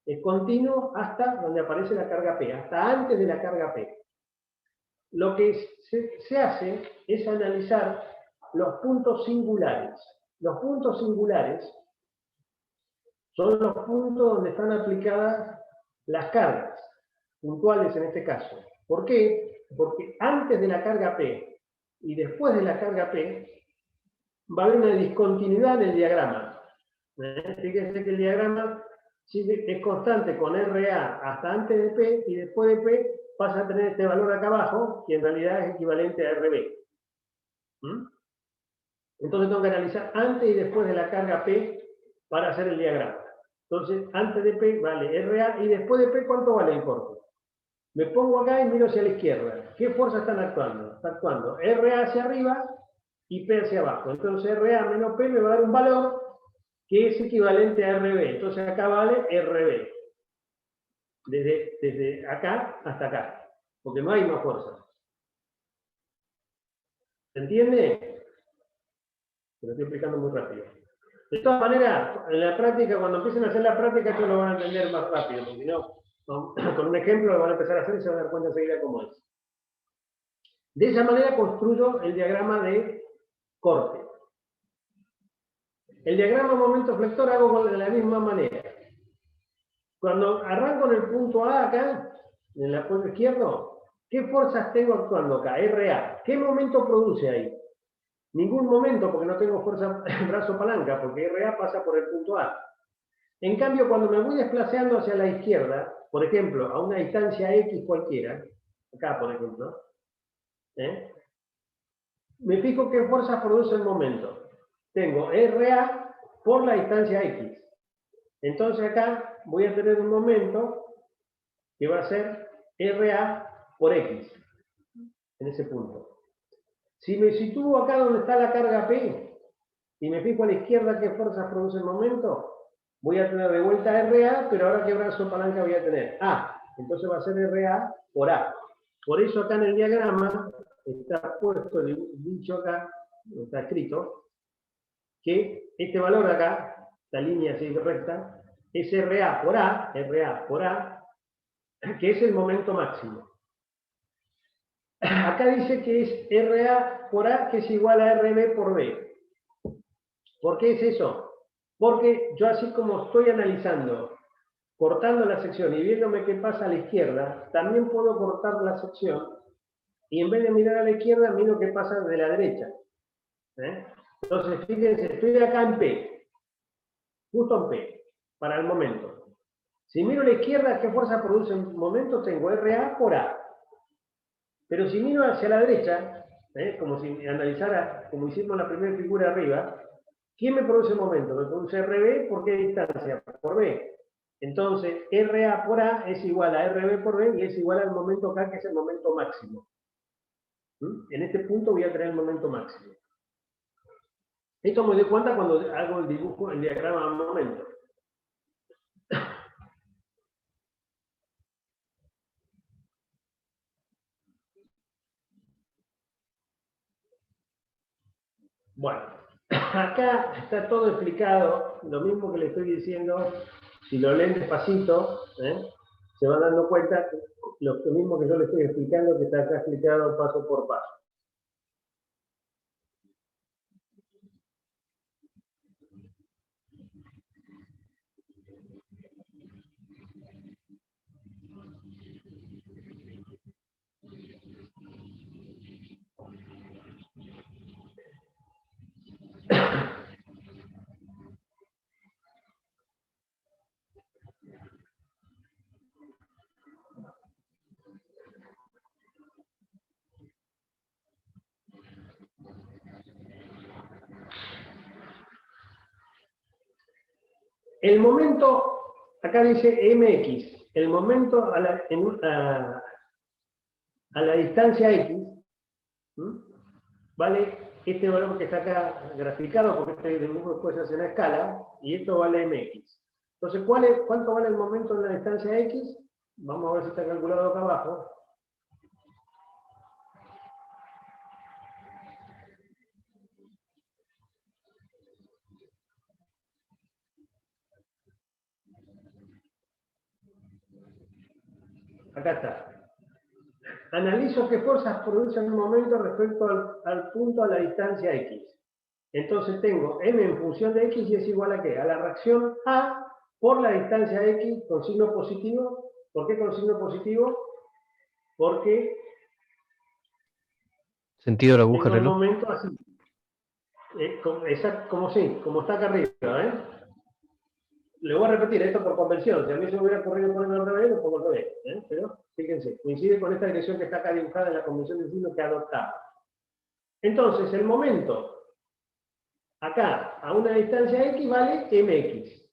Es continuo hasta donde aparece la carga P, hasta antes de la carga P. Lo que se hace es analizar los puntos singulares. Los puntos singulares son los puntos donde están aplicadas las cargas, puntuales en este caso. ¿Por qué? Porque antes de la carga P y después de la carga P va a haber una discontinuidad en el diagrama. Fíjense que el diagrama es constante con RA hasta antes de P y después de P pasa a tener este valor acá abajo, que en realidad es equivalente a RB. Entonces tengo que analizar antes y después de la carga P para hacer el diagrama. Entonces, antes de P vale RA y después de P, ¿cuánto vale el corte? Me pongo acá y miro hacia la izquierda. ¿Qué fuerzas están actuando? Está actuando RA hacia arriba y P hacia abajo. Entonces, RA menos P me va a dar un valor que es equivalente a RB. Entonces, acá vale RB. Desde acá hasta acá. Porque no hay más fuerza. ¿Se entiende? Lo estoy explicando muy rápido. De todas maneras, en la práctica, cuando empiecen a hacer la práctica, esto lo van a entender más rápido, porque si no, con un ejemplo lo van a empezar a hacer y se van a dar cuenta enseguida cómo es. De esa manera construyo el diagrama de corte. El diagrama momento flector hago de la misma manera. Cuando arranco en el punto A acá, en el apoyo izquierdo, ¿qué fuerzas tengo actuando acá? RA. ¿Qué momento produce ahí? Ningún momento, porque no tengo fuerza brazo palanca, porque RA pasa por el punto A. En cambio, cuando me voy desplazando hacia la izquierda, por ejemplo, a una distancia X cualquiera, acá por ejemplo, me fijo qué fuerzas produce el momento. Tengo RA por la distancia X. Entonces acá voy a tener un momento que va a ser RA por X, en ese punto. Si me sitúo acá donde está la carga P, y me fijo a la izquierda qué fuerzas produce el momento, voy a tener de vuelta RA, pero ahora qué brazo palanca voy a tener A. Entonces va a ser RA por A. Por eso acá en el diagrama está puesto, dicho acá, está escrito, que este valor acá, esta línea así recta, es RA por A, que es el momento máximo. Acá dice que es RA por A, que es igual a RB por B. ¿Por qué es eso? Porque yo así como estoy analizando, cortando la sección y viéndome qué pasa a la izquierda, también puedo cortar la sección y en vez de mirar a la izquierda, miro qué pasa de la derecha. Entonces, fíjense, estoy acá en P, justo en P, para el momento. Si miro a la izquierda, ¿qué fuerza produce el momento? Tengo RA por A. Pero si miro hacia la derecha, como si analizara, como hicimos la primera figura arriba, ¿quién me produce el momento? Me produce RB, ¿por qué distancia? Por B. Entonces, RA por A es igual a RB por B y es igual al momento acá, que es el momento máximo. En este punto voy a tener el momento máximo. Esto me doy cuenta cuando hago el dibujo, el diagrama de momento. Bueno, acá está todo explicado, lo mismo que le estoy diciendo, si lo leen despacito, se van dando cuenta que lo mismo que yo le estoy explicando, que está acá explicado paso por paso. El momento, acá dice mx, el momento a la distancia x, vale este valor que está acá graficado, porque este dibujo después se hace en la escala, y esto vale mx. Entonces, ¿cuánto vale el momento en la distancia x? Vamos a ver si está calculado acá abajo. Acá está. Analizo qué fuerzas producen un momento respecto al punto a la distancia x. Entonces tengo m en función de x y es igual a ¿qué? A la reacción A por la distancia x con signo positivo. ¿Por qué con signo positivo? Porque Sentido de la aguja tengo del un reloj. momento así. Como está acá arriba, ¿eh? Le voy a repetir esto por convención. Si a mí se me hubiera ocurrido ponerlo al revés, lo pongo al revés. Pero fíjense, coincide con esta dirección que está acá dibujada en la convención de signo que adoptamos. Entonces, el momento acá a una distancia x vale mx.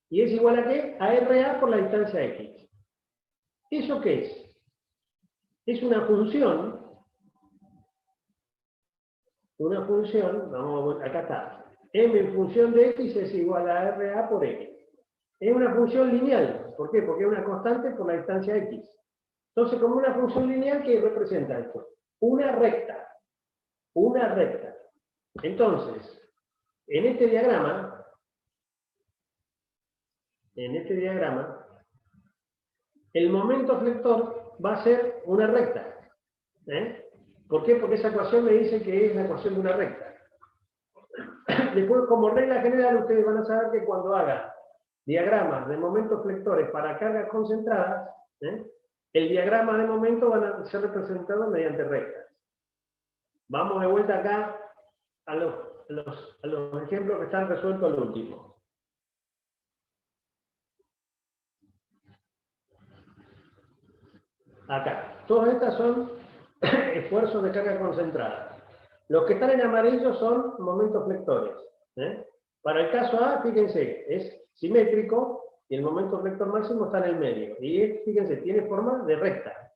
¿Y es igual a qué? A RA por la distancia x. ¿Eso qué es? Es una función, acá está. M en función de x es igual a RA por x. Es una función lineal. ¿Por qué? Porque es una constante por la distancia x. Entonces, como una función lineal, ¿qué representa esto? Una recta. Una recta. Entonces, en este diagrama, el momento flector va a ser una recta. ¿Por qué? Porque esa ecuación me dice que es la ecuación de una recta. Después, como regla general, ustedes van a saber que cuando hagan diagramas de momentos flectores para cargas concentradas, el diagrama de momento van a ser representados mediante rectas. Vamos de vuelta acá a los ejemplos que están resueltos al último. Acá. Todas estas son esfuerzos de carga concentrada. Los que están en amarillo son momentos flectores. Para el caso A, fíjense, es simétrico y el momento flector máximo está en el medio. Y fíjense, tiene forma de recta.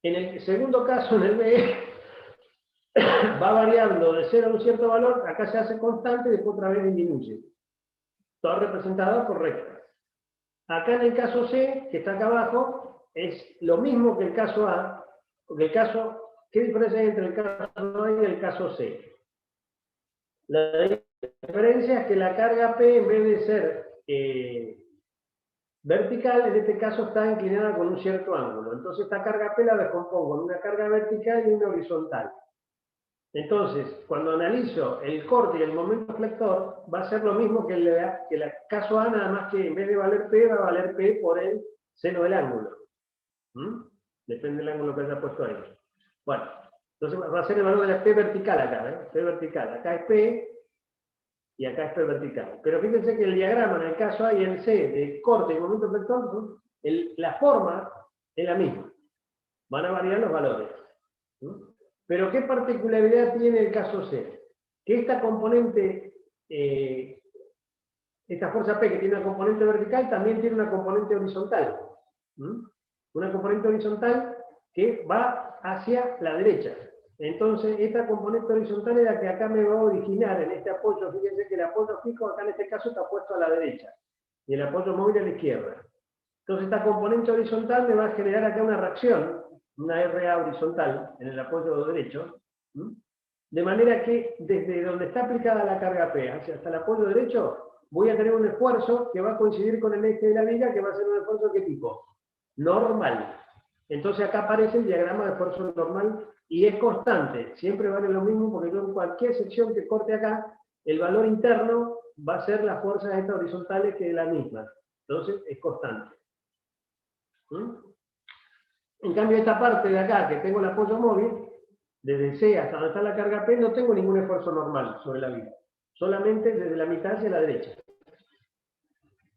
En el segundo caso, en el B, va variando de 0 a un cierto valor, acá se hace constante y después otra vez disminuye. Todo representado por rectas. Acá en el caso C, que está acá abajo, es lo mismo que el caso A, porque el caso, ¿qué diferencia hay entre el caso A y el caso C? La diferencia es que la carga P, en vez de ser vertical, en este caso está inclinada con un cierto ángulo. Entonces esta carga P la descompongo en una carga vertical y una horizontal. Entonces, cuando analizo el corte y el momento flector, va a ser lo mismo que el caso A, nada más que en vez de valer P, va a valer P por el seno del ángulo. Depende del ángulo que haya puesto ahí. Bueno, entonces va a ser el valor de la P vertical acá, P vertical. Acá es P y acá es P vertical. Pero fíjense que el diagrama, en el caso A y el C, de corte y momento flector, la forma es la misma. Van a variar los valores. Pero ¿qué particularidad tiene el caso C? Que esta componente, esta fuerza P que tiene una componente vertical, también tiene una componente horizontal. Una componente horizontal que va hacia la derecha. Entonces, esta componente horizontal es la que acá me va a originar en este apoyo. Fíjense que el apoyo fijo acá en este caso está puesto a la derecha y el apoyo móvil a la izquierda. Entonces, esta componente horizontal me va a generar acá una reacción, una RA horizontal en el apoyo derecho, de manera que desde donde está aplicada la carga P hasta el apoyo derecho, voy a tener un esfuerzo que va a coincidir con el eje de la viga, que va a ser un esfuerzo ¿qué tipo? Normal. Entonces acá aparece el diagrama de esfuerzo normal y es constante, siempre vale lo mismo porque yo en cualquier sección que corte acá, el valor interno va a ser las fuerzas estas horizontales que es la misma. Entonces es constante. En cambio, esta parte de acá, que tengo el apoyo móvil, desde C hasta donde está la carga P, no tengo ningún esfuerzo normal sobre la viga. Solamente desde la mitad hacia la derecha.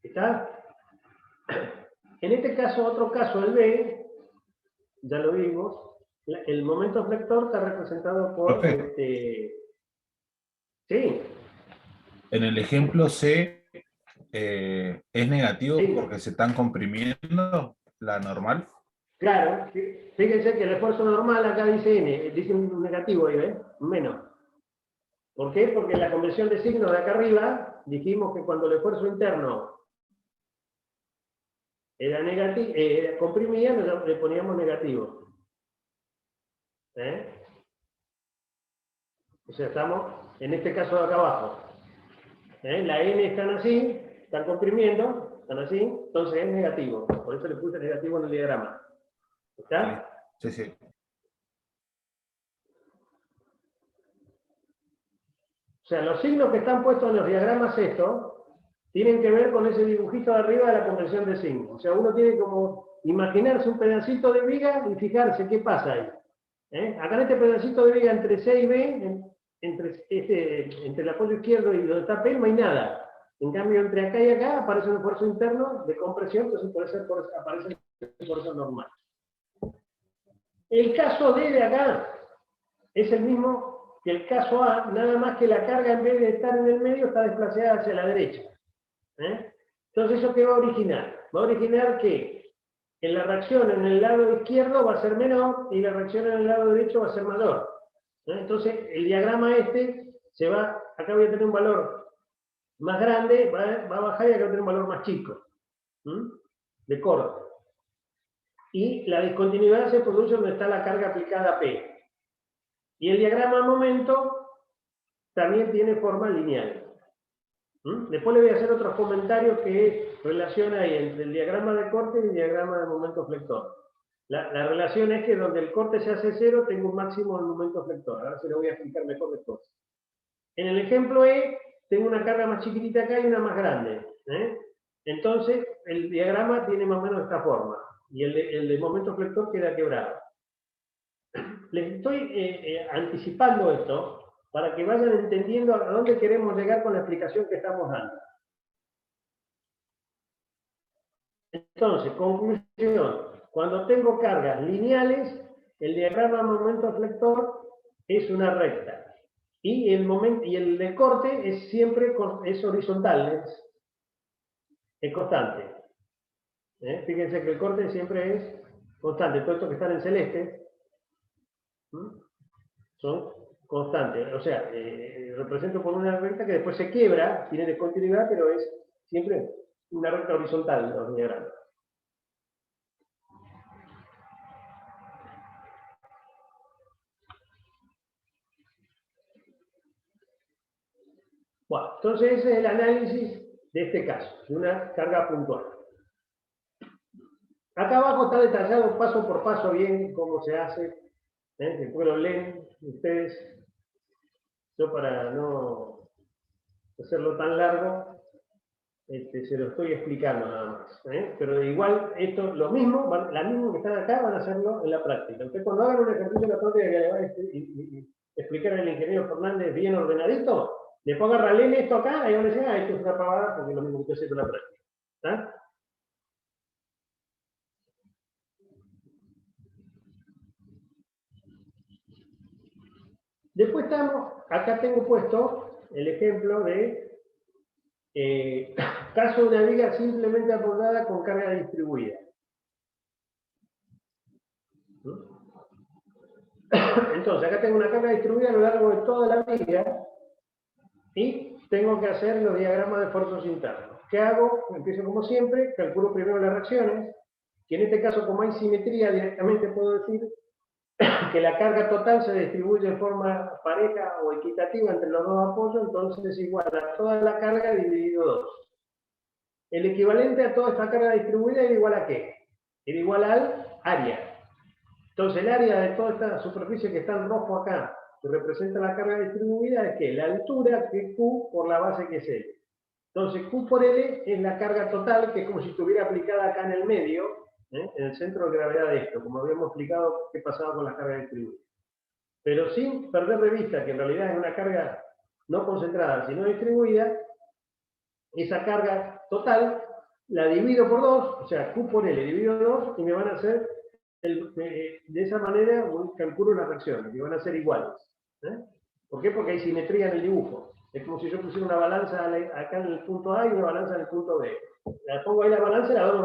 ¿Está? En este caso, otro caso, el B, ya lo vimos, el momento flector está representado por... Profe. Sí. En el ejemplo C, ¿Es negativo Sí. porque se están comprimiendo la normal? Claro, fíjense que el esfuerzo normal acá dice N, dice un negativo ahí, ¿ves? Un menos. ¿Por qué? Porque en la convención de signos de acá arriba dijimos que cuando el esfuerzo interno era negativo, comprimía, le poníamos negativo. ¿Eh? O sea, estamos en este caso de acá abajo. La N están así, están comprimiendo, están así, entonces es negativo. Por eso le puse negativo en el diagrama. ¿Está? Sí, sí. O sea, los signos que están puestos en los diagramas estos tienen que ver con ese dibujito de arriba de la convención de signos. O sea, uno tiene como imaginarse un pedacito de viga y fijarse qué pasa ahí. Acá en este pedacito de viga entre C y B, entre el apoyo izquierdo y donde está P, no hay nada. En cambio, entre acá y acá aparece un esfuerzo interno de compresión, entonces aparece el esfuerzo normal. El caso D de acá es el mismo que el caso A, nada más que la carga en vez de estar en el medio está desplazada hacia la derecha. Entonces, ¿eso qué va a originar? Va a originar que en la reacción en el lado izquierdo va a ser menor y la reacción en el lado derecho va a ser mayor. Entonces, el diagrama se va, acá voy a tener un valor más grande, va a bajar y acá voy a tener un valor más chico, de corte. Y la discontinuidad se produce donde está la carga aplicada a P. Y el diagrama momento también tiene forma lineal. Después le voy a hacer otros comentarios que relaciona ahí entre el diagrama de corte y el diagrama de momento flector. La relación es que donde el corte se hace cero, tengo un máximo del momento flector. Ahora se lo voy a explicar mejor después. En el ejemplo E, tengo una carga más chiquitita acá y una más grande. Entonces, el diagrama tiene más o menos esta forma. Y el de momento flector queda quebrado. Les estoy anticipando esto para que vayan entendiendo a dónde queremos llegar con la explicación que estamos dando. Entonces, conclusión. Cuando tengo cargas lineales, el diagrama momento flector es una recta. Y el de corte es siempre horizontal, es constante. Fíjense que el corte siempre es constante. Todo esto que están en celeste son constantes. O sea, represento por una recta que después se quiebra, tiene discontinuidad, pero es siempre una recta horizontal los diagramas. Bueno, entonces ese es el análisis de este caso, de una carga puntual. Acá abajo está detallado paso por paso bien cómo se hace. Después lo leen ustedes. Yo para no hacerlo tan largo, se lo estoy explicando nada más. Pero igual, esto, lo mismo que están acá van a hacerlo en la práctica. Ustedes cuando hagan un ejercicio en la práctica que le va a explicar al ingeniero Fernández bien ordenadito, después agarran esto acá y van a decir, esto es una pavada porque es lo mismo que estoy haciendo en la práctica. ¿Está? Después acá tengo puesto el ejemplo de caso de una viga simplemente apoyada con carga distribuida. Entonces, acá tengo una carga distribuida a lo largo de toda la viga y tengo que hacer los diagramas de esfuerzos internos. ¿Qué hago? Empiezo como siempre, calculo primero las reacciones, que en este caso, como hay simetría, directamente puedo decir que la carga total se distribuye de forma pareja o equitativa entre los dos apoyos, entonces es igual a toda la carga dividido 2. El equivalente a toda esta carga distribuida era igual a ¿qué? Era igual al área. Entonces el área de toda esta superficie que está en rojo acá, que representa la carga distribuida, es que la altura que es Q por la base que es L. Entonces Q por L es la carga total, que es como si estuviera aplicada acá en el medio, en el centro de gravedad de esto, como habíamos explicado qué pasaba con la carga distribuida. Pero sin perder de vista que en realidad es una carga no concentrada, sino distribuida, esa carga total la divido por 2, o sea, Q por L divido 2, y me van a hacer, de esa manera calculo las reacciones, que van a ser iguales. ¿Por qué? Porque hay simetría en el dibujo. Es como si yo pusiera una balanza acá en el punto A y una balanza en el punto B. La pongo ahí la balanza y las dos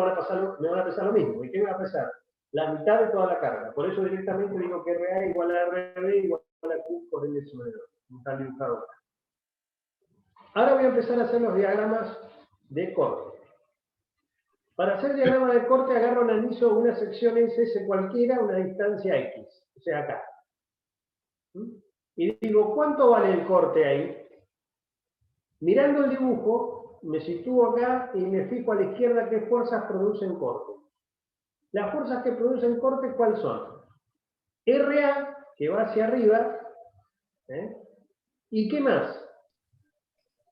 me van a pesar lo mismo. ¿Y qué me va a pesar? La mitad de toda la carga. Por eso directamente digo que RA igual a RB igual a Q por L sobre 2. Está dibujado acá. Ahora voy a empezar a hacer los diagramas de corte. Para hacer diagrama de corte agarro, analizo una sección SS cualquiera, una distancia X. O sea, acá. Y digo, ¿cuánto vale el corte ahí? Mirando el dibujo, me sitúo acá y me fijo a la izquierda qué fuerzas producen corte. Las fuerzas que producen corte, ¿cuáles son? RA, que va hacia arriba, ¿y qué más?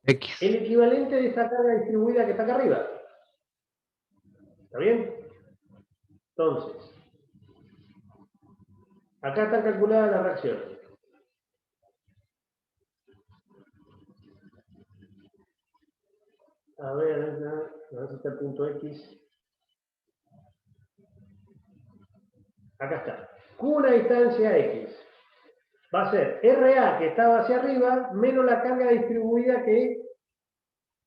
X. El equivalente de esta carga distribuida que está acá arriba. ¿Está bien? Entonces, acá está calculada la reacción. A ver si está el punto X. Acá está. Q una distancia X. Va a ser RA, que estaba hacia arriba, menos la carga distribuida que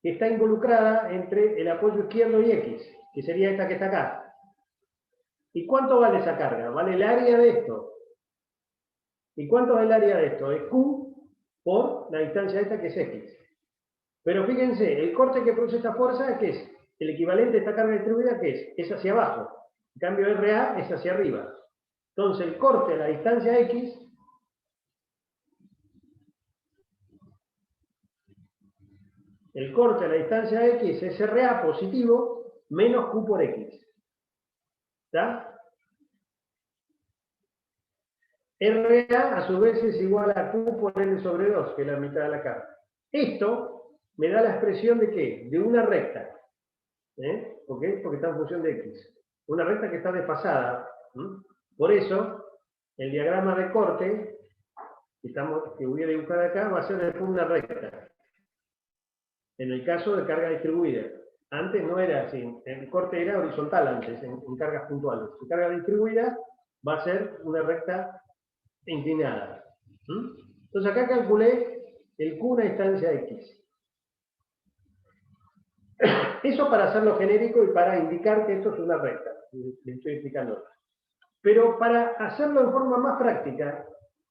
está involucrada entre el apoyo izquierdo y X, que sería esta que está acá. ¿Y cuánto vale esa carga? Vale el área de esto. ¿Y cuánto es el área de esto? Es Q por la distancia esta que es X. Pero fíjense, el corte que produce esta fuerza, ¿qué es? El equivalente de esta carga distribuida, ¿qué es? Es hacia abajo. En cambio, RA es hacia arriba. Entonces, el corte a la distancia X es RA positivo menos Q por X. ¿Está? RA a su vez es igual a Q por L sobre 2, que es la mitad de la carga. Esto me da la expresión de ¿qué? De una recta. ¿Por qué? Porque está en función de X. Una recta que está desfasada. Por eso, el diagrama de corte que voy a dibujar acá va a ser después una recta. En el caso de carga distribuida. Antes no era así. El corte era horizontal antes, en cargas puntuales. En carga distribuida va a ser una recta inclinada. Entonces acá calculé el Q una distancia X. Eso para hacerlo genérico y para indicar que esto es una recta. Le estoy explicando. Pero para hacerlo en forma más práctica,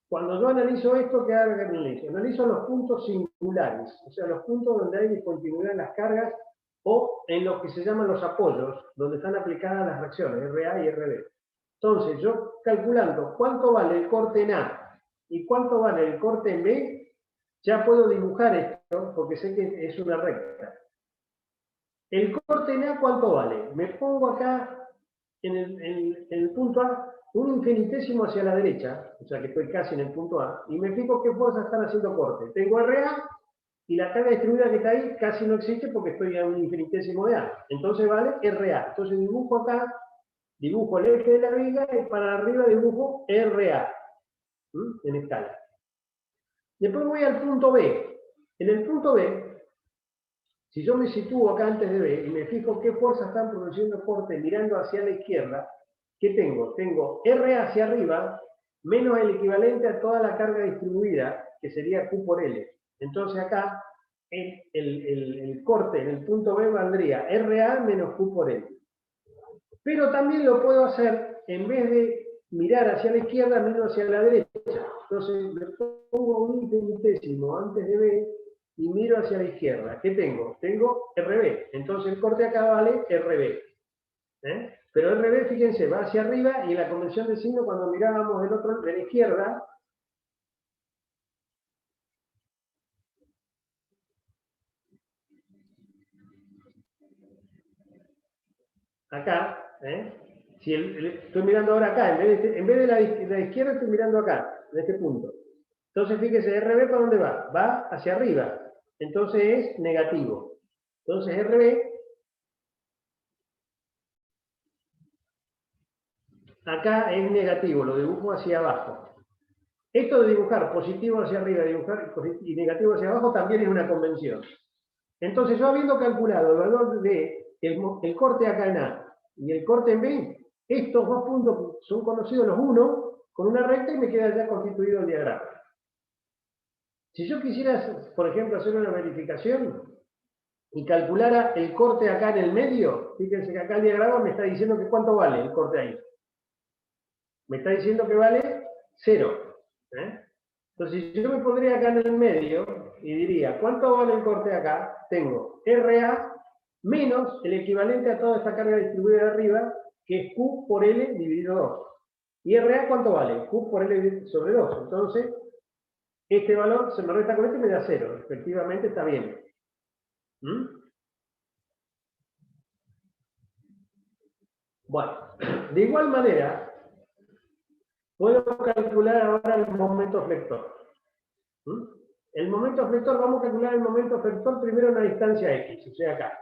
cuando yo analizo esto, ¿qué analizo? Analizo los puntos singulares, o sea, los puntos donde hay discontinuidad en las cargas o en los que se llaman los apoyos, donde están aplicadas las reacciones, RA y RB. Entonces, yo calculando cuánto vale el corte en A y cuánto vale el corte en B, ya puedo dibujar esto, porque sé que es una recta. El corte en A, ¿cuánto vale? Me pongo acá en el punto A un infinitésimo hacia la derecha, o sea que estoy casi en el punto A, y me fijo qué fuerzas están haciendo corte. Tengo RA y la carga distribuida que está ahí casi no existe porque estoy a un infinitésimo de A. Entonces vale RA. Entonces dibujo acá, dibujo el eje de la viga y para arriba dibujo RA en escala. Después voy al punto B. En el punto B, si yo me sitúo acá antes de B y me fijo qué fuerzas están produciendo corte mirando hacia la izquierda, ¿qué tengo? Tengo RA hacia arriba menos el equivalente a toda la carga distribuida, que sería Q por L. Entonces acá el corte en el punto B valdría RA menos Q por L. Pero también lo puedo hacer, en vez de mirar hacia la izquierda, miro hacia la derecha. Entonces me pongo un infinitésimo antes de B y miro hacia la izquierda. ¿Qué tengo? Tengo RB. Entonces el corte acá vale RB. Pero RB, fíjense, va hacia arriba y en la convención de signo, cuando mirábamos del otro, de la izquierda, acá, si estoy mirando ahora acá, en vez de la izquierda estoy mirando acá, en este punto. Entonces fíjense, RB ¿para dónde va? Va hacia arriba. Entonces es negativo. Entonces RB acá es negativo, lo dibujo hacia abajo. Esto de dibujar positivo hacia arriba y negativo hacia abajo también es una convención. Entonces yo habiendo calculado el valor de el corte acá en A y el corte en B, estos dos puntos son conocidos los unos con una recta y me queda ya constituido el diagrama. Si yo quisiera, por ejemplo, hacer una verificación y calculara el corte acá en el medio, fíjense que acá el diagrama me está diciendo que cuánto vale el corte ahí. Me está diciendo que vale 0. Entonces, si yo me pondría acá en el medio y diría, ¿cuánto vale el corte acá? Tengo RA menos el equivalente a toda esta carga distribuida de arriba, que es Q por L dividido 2. ¿Y RA cuánto vale? Q por L sobre 2. Entonces, este valor se me resta con este y me da 0. Efectivamente está bien. Bueno, de igual manera, puedo calcular ahora el momento flector. El momento flector, vamos a calcular el momento flector primero en una distancia X, o sea acá.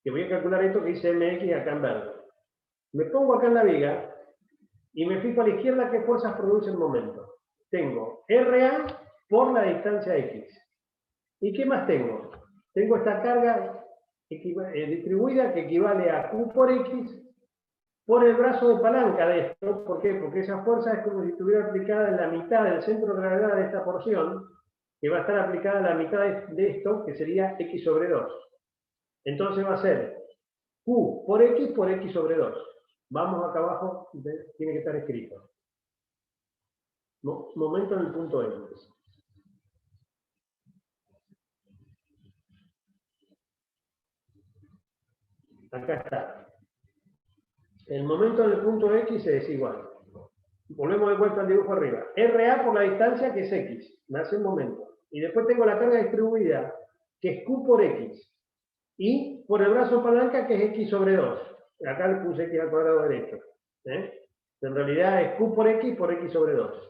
Que voy a calcular esto que dice MX acá en verde. Me pongo acá en la viga y me fijo a la izquierda qué fuerzas produce el momento. Tengo RA por la distancia X. ¿Y qué más tengo? Tengo esta carga distribuida que equivale a Q por X por el brazo de palanca de esto. ¿Por qué? Porque esa fuerza es como si estuviera aplicada en la mitad del centro de gravedad de esta porción, que va a estar aplicada en la mitad de esto, que sería X sobre 2. Entonces va a ser Q por X sobre 2. Vamos acá abajo, tiene que estar escrito. Momento en el punto M. Acá está. El momento en el punto X es igual. Volvemos de vuelta al dibujo arriba. RA por la distancia, que es X. Me hace el momento. Y después tengo la carga distribuida, que es Q por X. Y por el brazo palanca, que es X sobre 2. Acá le puse X al cuadrado derecho. En realidad es Q por X sobre 2.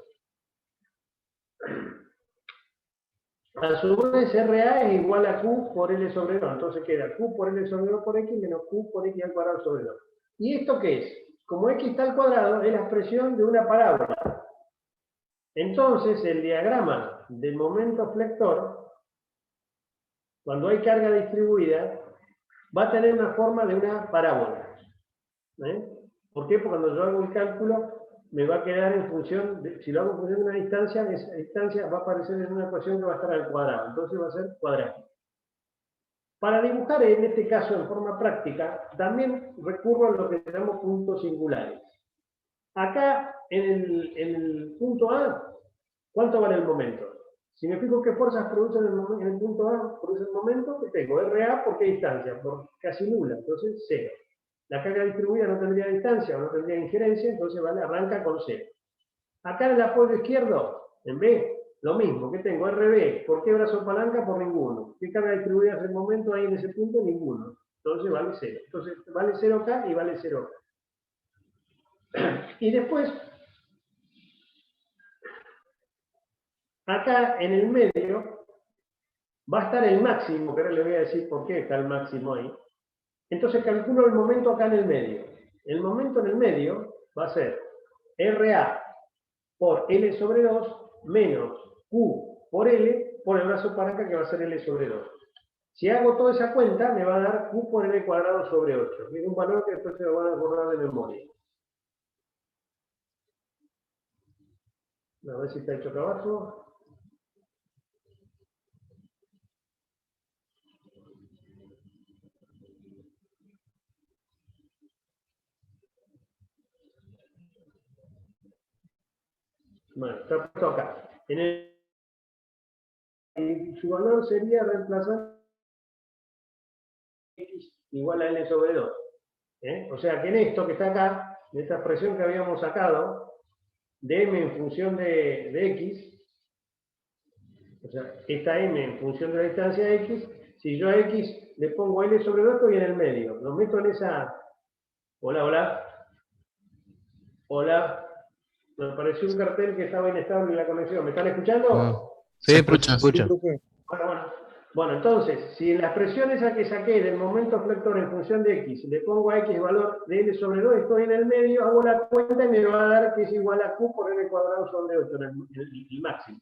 A su vez, RA es igual a Q por L sobre 2. Entonces queda Q por L sobre 2 por X menos Q por X al cuadrado sobre 2. ¿Y esto qué es? Como X está al cuadrado, es la expresión de una parábola. Entonces, el diagrama del momento flector, cuando hay carga distribuida, va a tener una forma de una parábola. ¿Por qué? Porque cuando yo hago el cálculo, me va a quedar en función, si lo hago en función de una distancia, esa distancia va a aparecer en una ecuación que va a estar al cuadrado. Entonces va a ser cuadrático. Para dibujar en este caso en forma práctica, también recurro a lo que llamamos puntos singulares. Acá, en el punto A, ¿cuánto vale el momento? Si me fijo qué fuerzas producen en el punto A, produce el momento, ¿qué tengo? RA, ¿por qué distancia? Por casi nula, entonces 0. La carga distribuida no tendría distancia o no tendría injerencia, entonces vale, arranca con 0. Acá en el apoyo izquierdo, en B, lo mismo, ¿qué tengo? RB, ¿por qué brazo palanca? Por ninguno. ¿Qué carga distribuida hace el momento ahí en ese punto? Ninguno. Entonces vale 0. Entonces vale 0 acá y vale 0 acá. Y después, acá en el medio, va a estar el máximo, que ahora les voy a decir por qué está el máximo ahí. Entonces calculo el momento acá en el medio. El momento en el medio va a ser RA por L sobre 2 menos Q por L por el brazo palanca, que va a ser L sobre 2. Si hago toda esa cuenta, me va a dar Q por L cuadrado sobre 8. Es un valor que después se lo van a acordar de memoria. A ver si está hecho acá abajo. Bueno, está puesto acá. Su valor sería reemplazar X igual a L sobre 2. O sea que en esto que está acá, de esta expresión que habíamos sacado, de M en función de X, o sea, esta M en función de la distancia X, si yo a X le pongo L sobre 2, estoy en el medio. Lo meto en esa... Hola, hola. Hola. Me apareció un cartel que estaba inestable en la conexión. ¿Me están escuchando? No. Sí, se escucha. Bueno, entonces, si en la expresión esa que saqué del momento flector en función de X, le pongo a X valor de L sobre 2, estoy en el medio, hago la cuenta y me va a dar que es igual a Q por L cuadrado sobre 8, el máximo.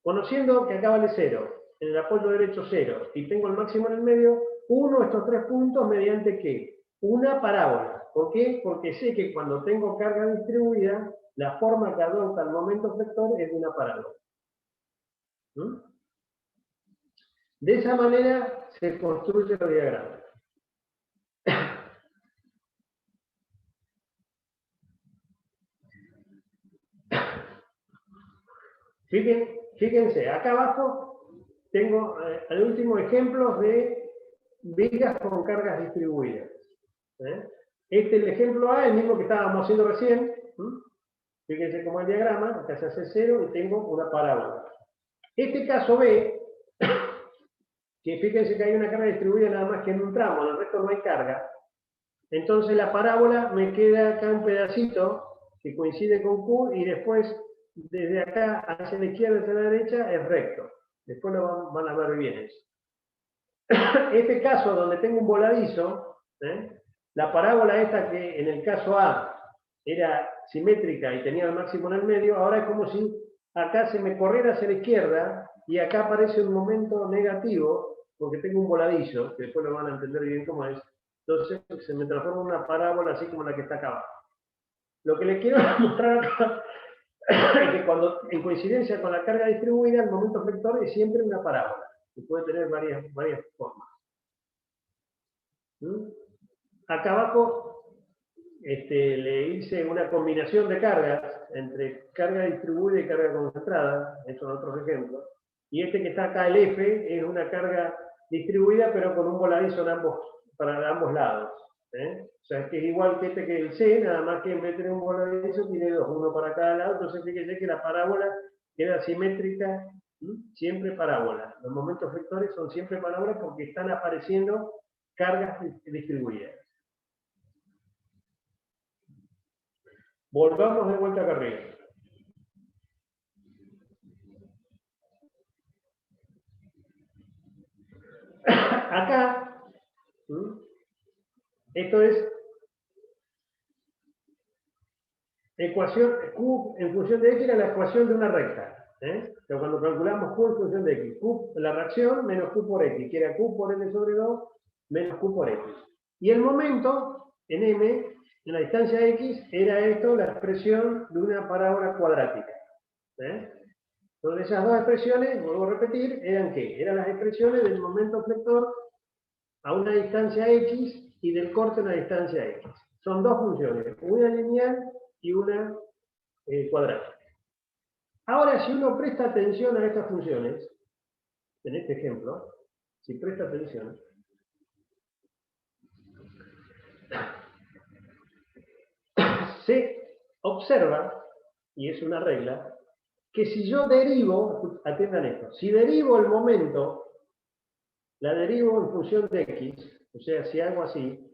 Conociendo que acá vale 0, en el apoyo derecho 0, y tengo el máximo en el medio, uno estos 3 puntos mediante ¿qué? Una parábola. ¿Por qué? Porque sé que cuando tengo carga distribuida, la forma que adopta el momento flector es de una parábola. ¿Mm? De esa manera se construye el diagrama. Fíjense, acá abajo tengo el último ejemplo de vigas con cargas distribuidas. Este es el ejemplo A, el mismo que estábamos haciendo recién. Fíjense cómo el diagrama, acá se hace 0 y tengo una parábola. Este caso B, que fíjense que hay una carga distribuida nada más que en un tramo, en el resto no hay carga. Entonces la parábola me queda acá un pedacito que coincide con Q y después desde acá hacia la izquierda hacia la derecha es recto. Después lo van a ver bien eso. Este caso donde tengo un voladizo, la parábola esta que en el caso A era simétrica y tenía el máximo en el medio, ahora es como si acá se me corriera hacia la izquierda y acá aparece un momento negativo porque tengo un voladizo, que después lo van a entender bien cómo es. Entonces se me transforma en una parábola así como la que está acá abajo. Lo que les quiero mostrar acá es que cuando en coincidencia con la carga distribuida, el momento flector es siempre una parábola, que puede tener varias formas. Acá abajo le hice una combinación de cargas entre carga distribuida y carga concentrada, estos son otros ejemplos. Y este que está acá, el F, es una carga distribuida, pero con un voladizo para ambos lados. O sea, que es igual que este que el C, nada más que en vez de tener un voladizo tiene dos, uno para cada lado. Entonces fíjense que la parábola queda simétrica, siempre parábola. Los momentos vectores son siempre parábolas porque están apareciendo cargas distribuidas. Volvamos de vuelta acá arriba. Acá, esto es ecuación Q en función de X era la ecuación de una recta. Pero cuando calculamos Q en función de X, Q, la reacción menos Q por X, que era Q por L sobre 2 menos Q por X. Y el momento en M, en la distancia X, era esto, la expresión de una parábola cuadrática. Entonces esas dos expresiones, vuelvo a repetir, ¿eran qué? Eran las expresiones del momento flector a una distancia X y del corte a una distancia X. Son dos funciones, una lineal y una cuadrática. Ahora, si uno presta atención a estas funciones, en este ejemplo, si presta atención, se observa, y es una regla, que si yo derivo, atiendan esto, si derivo el momento, la derivo en función de X, o sea, si hago así,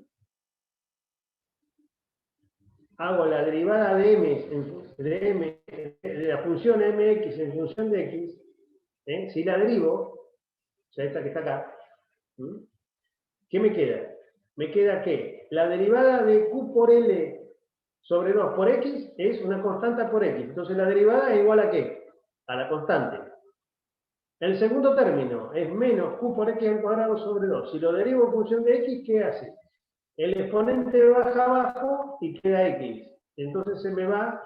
hago la derivada de M, de la función mx en función de x, si la derivo, o sea, esta que está acá, ¿qué me queda? Me queda que la derivada de q por L sobre 2 por x es una constante por x. Entonces la derivada es igual a ¿qué? A la constante. El segundo término es menos q por x al cuadrado sobre 2. Si lo derivo en función de x, ¿qué hace? El exponente baja abajo y queda x. Entonces se me va,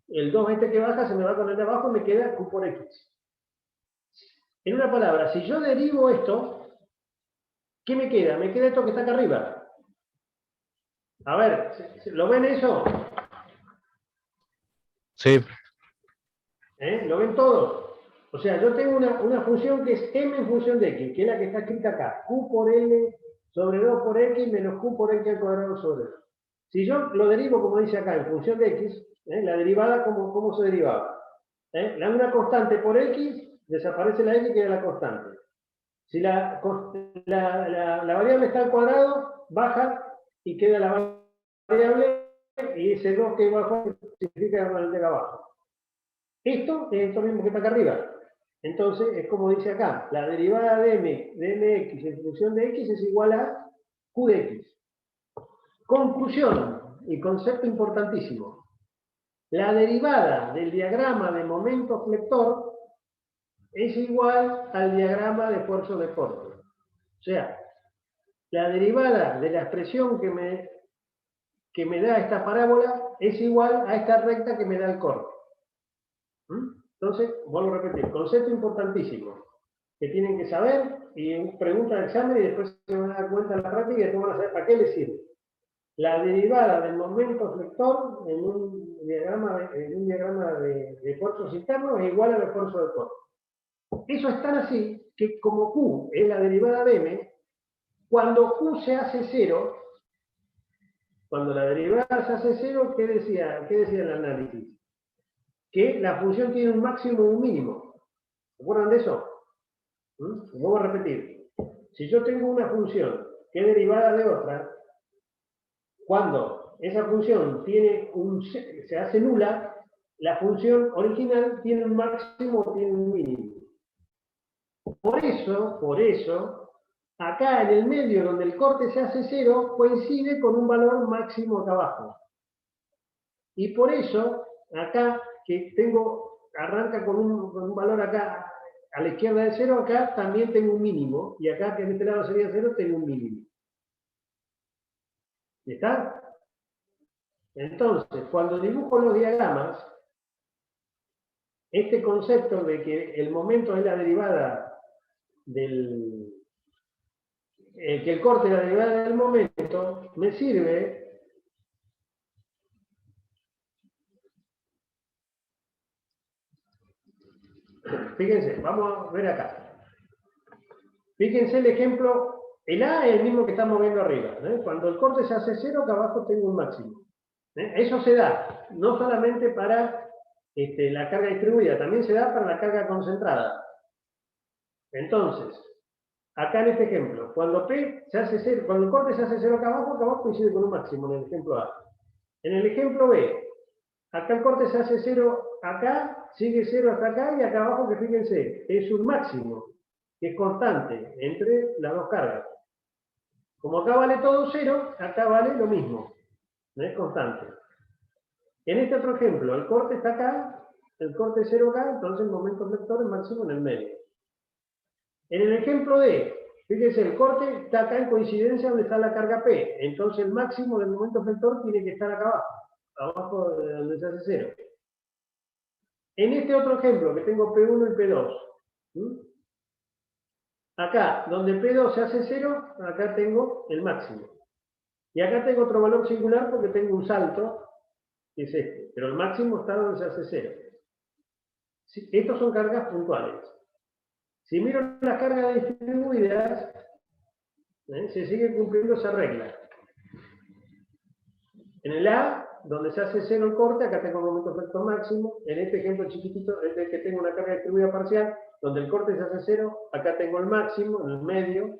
el 2 este que baja se me va con el de abajo y me queda q por x. En una palabra, si yo derivo esto, ¿qué me queda? Me queda esto que está acá arriba. A ver, ¿lo ven eso? Sí. ¿Lo ven todos? O sea, yo tengo una función que es m en función de x, que es la que está escrita acá. Q por L sobre 2 por x menos q por x al cuadrado sobre 2. Si yo lo derivo, como dice acá, en función de x, la derivada, ¿cómo se derivaba? La una constante por x, desaparece la x y queda la constante. Si la variable está al cuadrado, baja y queda la variable, y ese 2 que bajo significa que llega abajo. Esto es esto mismo que está acá arriba. Entonces, es como dice acá, la derivada de mx en función de x es igual a q de x. Conclusión, y concepto importantísimo. La derivada del diagrama de momento flector es igual al diagrama de esfuerzo de corte. O sea, la derivada de la expresión que me da esta parábola es igual a esta recta que me da el corte. Entonces, vuelvo a repetir, concepto importantísimo, que tienen que saber, y pregunta de examen, y después se van a dar cuenta en la práctica y después van a saber para qué les sirve. La derivada del momento flector en un diagrama de esfuerzos internos es igual al esfuerzo de corte. Eso es tan así que como Q es la derivada de M, cuando Q se hace cero, cuando la derivada se hace cero, ¿qué decía el análisis? Que la función tiene un máximo y un mínimo. ¿Se acuerdan de eso? Vuelvo a repetir. Si yo tengo una función que es derivada de otra, cuando esa función se hace nula, la función original tiene un máximo o tiene un mínimo. Por eso, acá en el medio donde el corte se hace cero, coincide con un valor máximo acá abajo. Y por eso, acá que arranca con un valor acá a la izquierda de cero, acá también tengo un mínimo, y acá que en este lado sería cero, tengo un mínimo. ¿Está? Entonces, cuando dibujo los diagramas, este concepto de que el momento es la derivada que el corte es la derivada del momento, me sirve fíjense, vamos a ver acá. Fíjense el ejemplo, el A es el mismo que estamos viendo arriba. Cuando el corte se hace cero, acá abajo tengo un máximo. Eso se da, no solamente para la carga distribuida, también se da para la carga concentrada. Entonces, acá en este ejemplo, cuando P se hace cero, cuando el corte se hace cero acá abajo coincide con un máximo en el ejemplo A. En el ejemplo B, acá el corte se hace cero acá, sigue cero hasta acá, y acá abajo, que fíjense, es un máximo, que es constante entre las dos cargas. Como acá vale todo cero, acá vale lo mismo, no es constante. En este otro ejemplo, el corte está acá, el corte es cero acá, entonces el momento flector es máximo en el medio. En el ejemplo D, fíjense, el corte está acá en coincidencia donde está la carga P, entonces el máximo del momento flector tiene que estar acá abajo de donde se hace cero. En este otro ejemplo, que tengo P1 y P2, acá, donde P2 se hace cero, acá tengo el máximo. Y acá tengo otro valor singular porque tengo un salto, que es este, pero el máximo está donde se hace cero. Estos son cargas puntuales. Si miro las cargas distribuidas, se sigue cumpliendo esa regla. En el A, donde se hace cero el corte, acá tengo el momento flector máximo. En este ejemplo chiquitito, es el que tengo una carga distribuida parcial, donde el corte se hace cero, acá tengo el máximo, en el medio.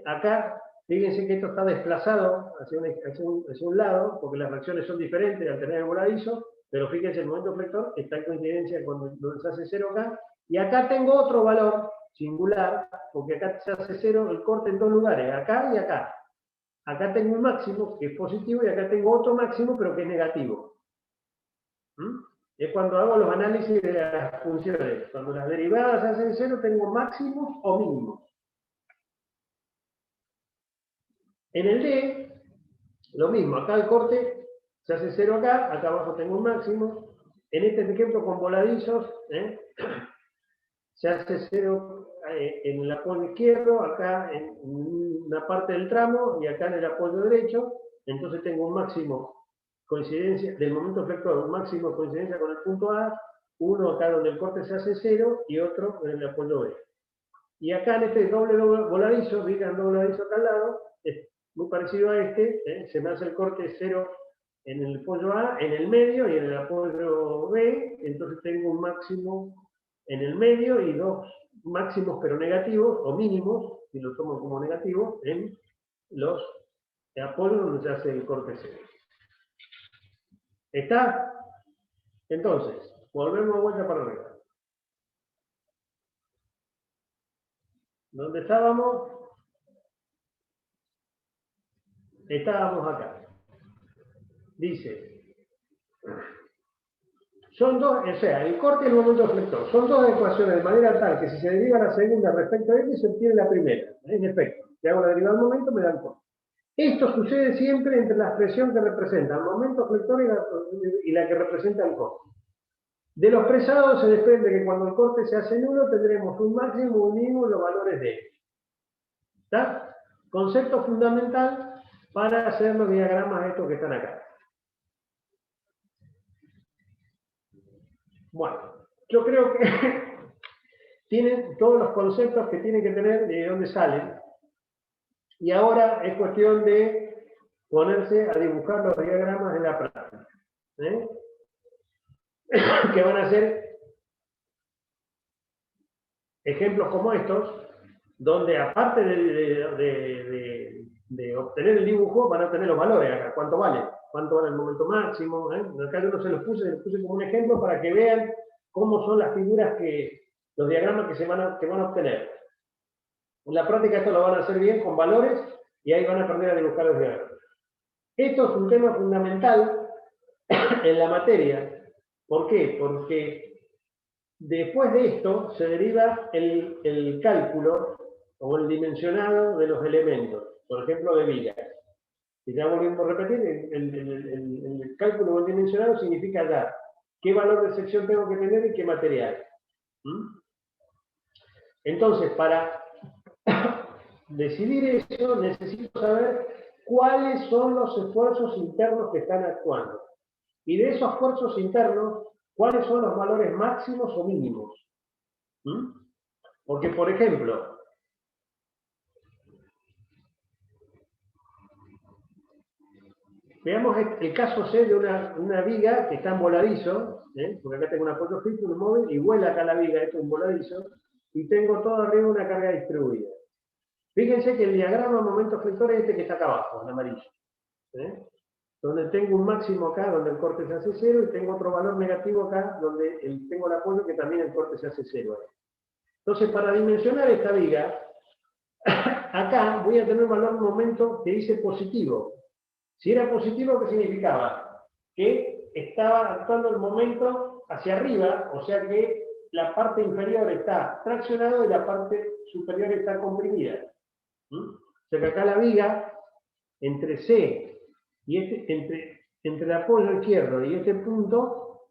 Acá, fíjense que esto está desplazado hacia un lado, porque las reacciones son diferentes al tener el voladizo, pero fíjense, el momento flector está en coincidencia con donde se hace cero acá, y acá tengo otro valor singular, porque acá se hace cero el corte en dos lugares, acá y acá. Acá tengo un máximo que es positivo y acá tengo otro máximo pero que es negativo. Es cuando hago los análisis de las funciones. Cuando las derivadas se hacen cero tengo máximos o mínimos. En el D, lo mismo. Acá el corte se hace cero acá abajo tengo un máximo. En este ejemplo con voladizos, se hace cero en el apoyo izquierdo, acá en una parte del tramo y acá en el apoyo derecho, entonces tengo un máximo coincidencia del momento flector, un máximo coincidencia con el punto A, uno acá donde el corte se hace cero y otro en el apoyo B. Y acá en este doble voladizo, digan doble voladizo acá al lado, es muy parecido a este, se me hace el corte cero en el apoyo A, en el medio y en el apoyo B, entonces tengo un máximo en el medio y dos máximos pero negativos, o mínimos, si lo tomo como negativo, en los apoyos donde se hace el corte cero. ¿Está? Entonces, volvemos de vuelta para arriba. ¿Dónde estábamos? Estábamos acá. Dice, son dos, o sea, el corte y el momento flector, son dos ecuaciones de manera tal que si se deriva la segunda respecto a X, se obtiene la primera. En efecto, si hago la derivada del momento, me da el corte. Esto sucede siempre entre la expresión que representa el momento flector y la que representa el corte. De los presados se desprende que cuando el corte se hace nulo tendremos un máximo, un mínimo y los valores de F. ¿Está? Concepto fundamental para hacer los diagramas estos que están acá. Bueno, yo creo que tienen todos los conceptos que tienen que tener y de dónde salen. Y ahora es cuestión de ponerse a dibujar los diagramas de la práctica. ¿Eh? Que van a ser ejemplos como estos, donde aparte de obtener el dibujo, van a obtener los valores acá. ¿Cuánto vale? ¿Cuánto vale el momento máximo? Acá yo no se los puse como un ejemplo para que vean cómo son las figuras los diagramas que van a obtener. En la práctica esto lo van a hacer bien con valores y ahí van a aprender a dibujar los diagramas. Esto es un tema fundamental en la materia. ¿Por qué? Porque después de esto se deriva el cálculo o el dimensionado de los elementos, por ejemplo de vigas. Y ya volvemos a repetir, el cálculo o el dimensionado significa ya qué valor de sección tengo que tener y qué material. Entonces, para decidir eso, necesito saber cuáles son los esfuerzos internos que están actuando. Y de esos esfuerzos internos, cuáles son los valores máximos o mínimos. Porque, por ejemplo, veamos el caso C de una viga que está en voladizo, porque acá tengo un apoyo fijo, un móvil, y vuela acá la viga, esto es un voladizo, y tengo todo arriba una carga distribuida. Fíjense que el diagrama momento flector es este que está acá abajo, en amarillo. Donde tengo un máximo acá, donde el corte se hace 0, y tengo otro valor negativo acá, donde tengo el apoyo que también el corte se hace 0. Entonces, para dimensionar esta viga, acá voy a tener un valor momento que dice positivo. Si era positivo, ¿qué significaba? Que estaba actuando el momento hacia arriba, o sea que la parte inferior está traccionada y la parte superior está comprimida. O sea que acá la viga, entre C y entre el apoyo izquierdo y este punto,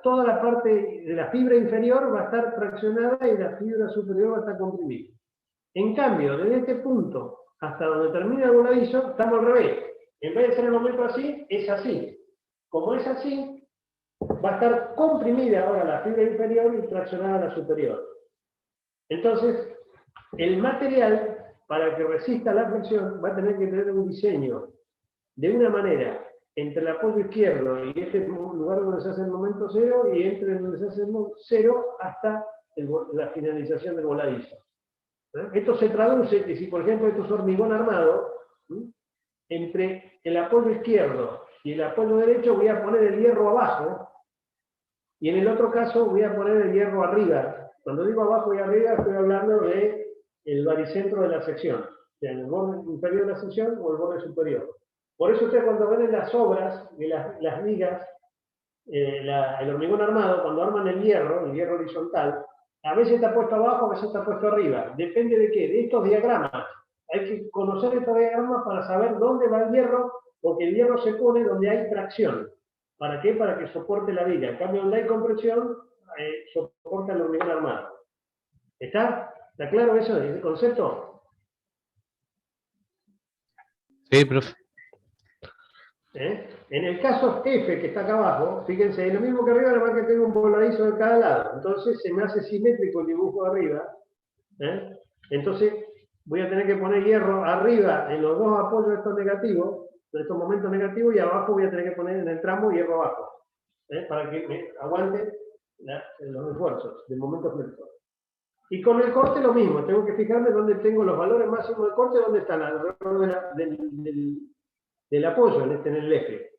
toda la parte de la fibra inferior va a estar traccionada y la fibra superior va a estar comprimida. En cambio, desde este punto hasta donde termina el voladizo, estamos al revés. En vez de ser el momento así, es así. Como es así, va a estar comprimida ahora la fibra inferior y traccionada la superior. Entonces, el material, para que resista la fricción, va a tener que tener un diseño de una manera entre el apoyo izquierdo y este lugar donde se hace el momento 0 y entre donde se hace el 0 hasta la finalización del voladizo. Esto se traduce que si, por ejemplo, esto es hormigón armado, entre el apoyo izquierdo y el apoyo derecho voy a poner el hierro abajo, y en el otro caso voy a poner el hierro arriba. Cuando digo abajo y arriba estoy hablando del baricentro de la sección, o sea, en el borde inferior de la sección o el borde superior. Por eso ustedes cuando ven en las obras de las vigas, el hormigón armado, cuando arman el hierro horizontal, a veces está puesto abajo, a veces está puesto arriba. Depende de qué, de estos diagramas. Hay que conocer estos diagramas para saber dónde va el hierro, porque el hierro se pone donde hay tracción. ¿Para qué? Para que soporte la viga. En cambio, donde hay compresión, soporta el hormigón armado. ¿Está? ¿Está claro eso, ese concepto? Sí, profe. En el caso F, que está acá abajo, fíjense, es lo mismo que arriba, nada más que tengo un voladizo de cada lado. Entonces se me hace simétrico el dibujo de arriba. Entonces voy a tener que poner hierro arriba en los dos apoyos de estos negativos, de estos momentos negativos, y abajo voy a tener que poner en el tramo hierro abajo, para que me aguante los esfuerzos del momento flector. Y con el corte lo mismo, tengo que fijarme dónde tengo los valores máximos del corte, dónde están alrededor del apoyo, en el eje.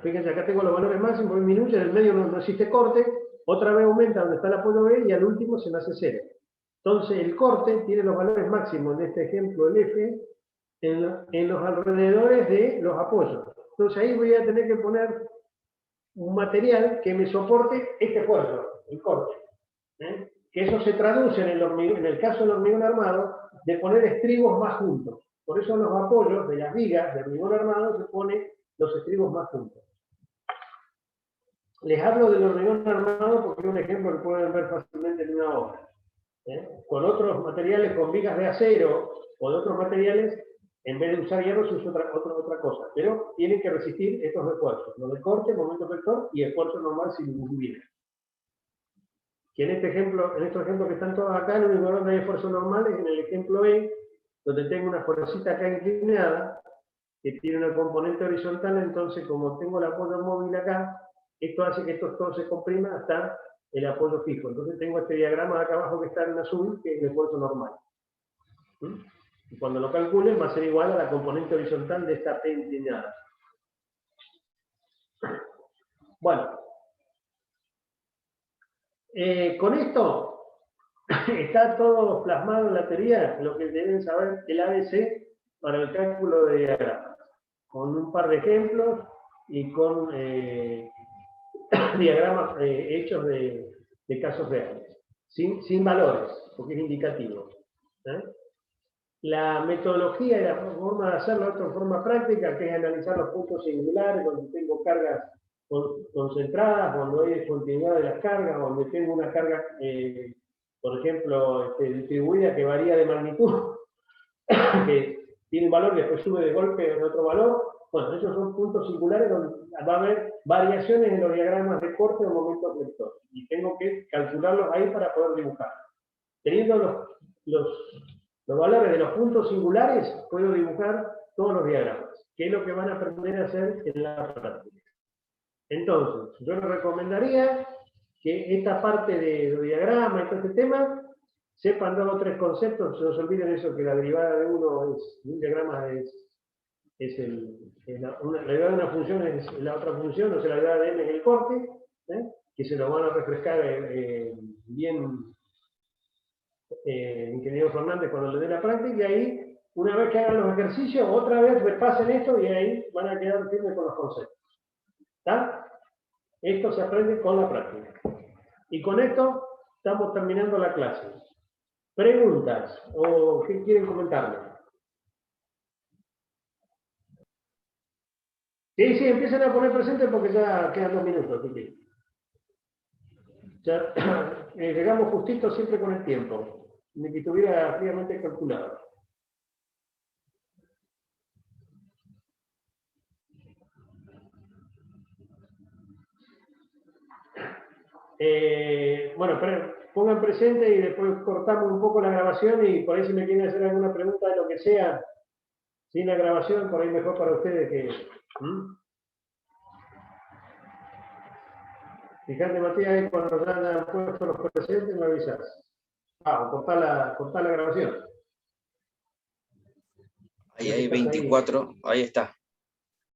Fíjense, acá tengo los valores máximos, disminuye, en el medio no existe corte, otra vez aumenta donde está el apoyo B y al último se me hace 0. Entonces el corte tiene los valores máximos, en este ejemplo el F, en los alrededores de los apoyos. Entonces ahí voy a tener que poner un material que me soporte este esfuerzo, el corte. Que eso se traduce en el caso del hormigón armado, de poner estribos más juntos. Por eso en los apoyos de las vigas de hormigón armado se ponen los estribos más juntos. Les hablo del hormigón armado porque es un ejemplo que pueden ver fácilmente en una obra. Con otros materiales, con vigas de acero o de otros materiales, en vez de usar hierro se usa otra cosa. Pero tienen que resistir estos esfuerzos. Los de corte, momento vector y esfuerzo normal sin ningún vida. Que en estos ejemplos que están todos acá, el único lugar donde hay esfuerzo normal es en el ejemplo E, donde tengo una fuercita acá inclinada, que tiene una componente horizontal, entonces como tengo el apoyo móvil acá, esto hace que esto todo se comprima hasta el apoyo fijo. Entonces tengo este diagrama de acá abajo que está en azul, que es el esfuerzo normal. Y cuando lo calculen va a ser igual a la componente horizontal de esta P inclinada. Bueno. Con esto está todo plasmado en la teoría, lo que deben saber el ABC para el cálculo de diagramas, con un par de ejemplos y con diagramas hechos de casos reales, sin valores, porque es indicativo. La metodología y la forma de hacerlo de otra forma práctica, que es analizar los puntos singulares, donde tengo cargas concentradas, cuando hay discontinuidad de las cargas, donde tengo una carga, por ejemplo, distribuida que varía de magnitud, que tiene un valor y después sube de golpe en otro valor. Bueno, esos son puntos singulares donde va a haber variaciones en los diagramas de corte o momentos vectores. Y tengo que calcularlos ahí para poder dibujar. Teniendo los valores de los puntos singulares, puedo dibujar todos los diagramas, que es lo que van a aprender a hacer en la práctica. Entonces, yo les recomendaría que esta parte de diagrama y todo este tema, sepan 2 o 3 conceptos, no se olviden eso, que la derivada de uno es, un diagrama la derivada de una función es la otra función, o sea, la derivada de n es el corte, que se lo van a refrescar bien ingeniero Fernández cuando le dé la práctica, y ahí, una vez que hagan los ejercicios, otra vez repasen esto y ahí van a quedar firmes con los conceptos. ¿Está? Esto se aprende con la práctica. Y con esto estamos terminando la clase. ¿Preguntas? ¿O qué quieren comentarme? Sí, empiecen a poner presente porque ya quedan 2 minutos. ¿Sí? Ya llegamos justito siempre con el tiempo. Ni que estuviera fríamente calculado. Bueno, pongan presente y después cortamos un poco la grabación y por ahí si me quieren hacer alguna pregunta de lo que sea, sin la grabación, por ahí mejor para ustedes que... Fíjate, Matías, cuando ya hayan puesto los presentes me avisas. Cortar la grabación. Ahí hay 24, ahí está.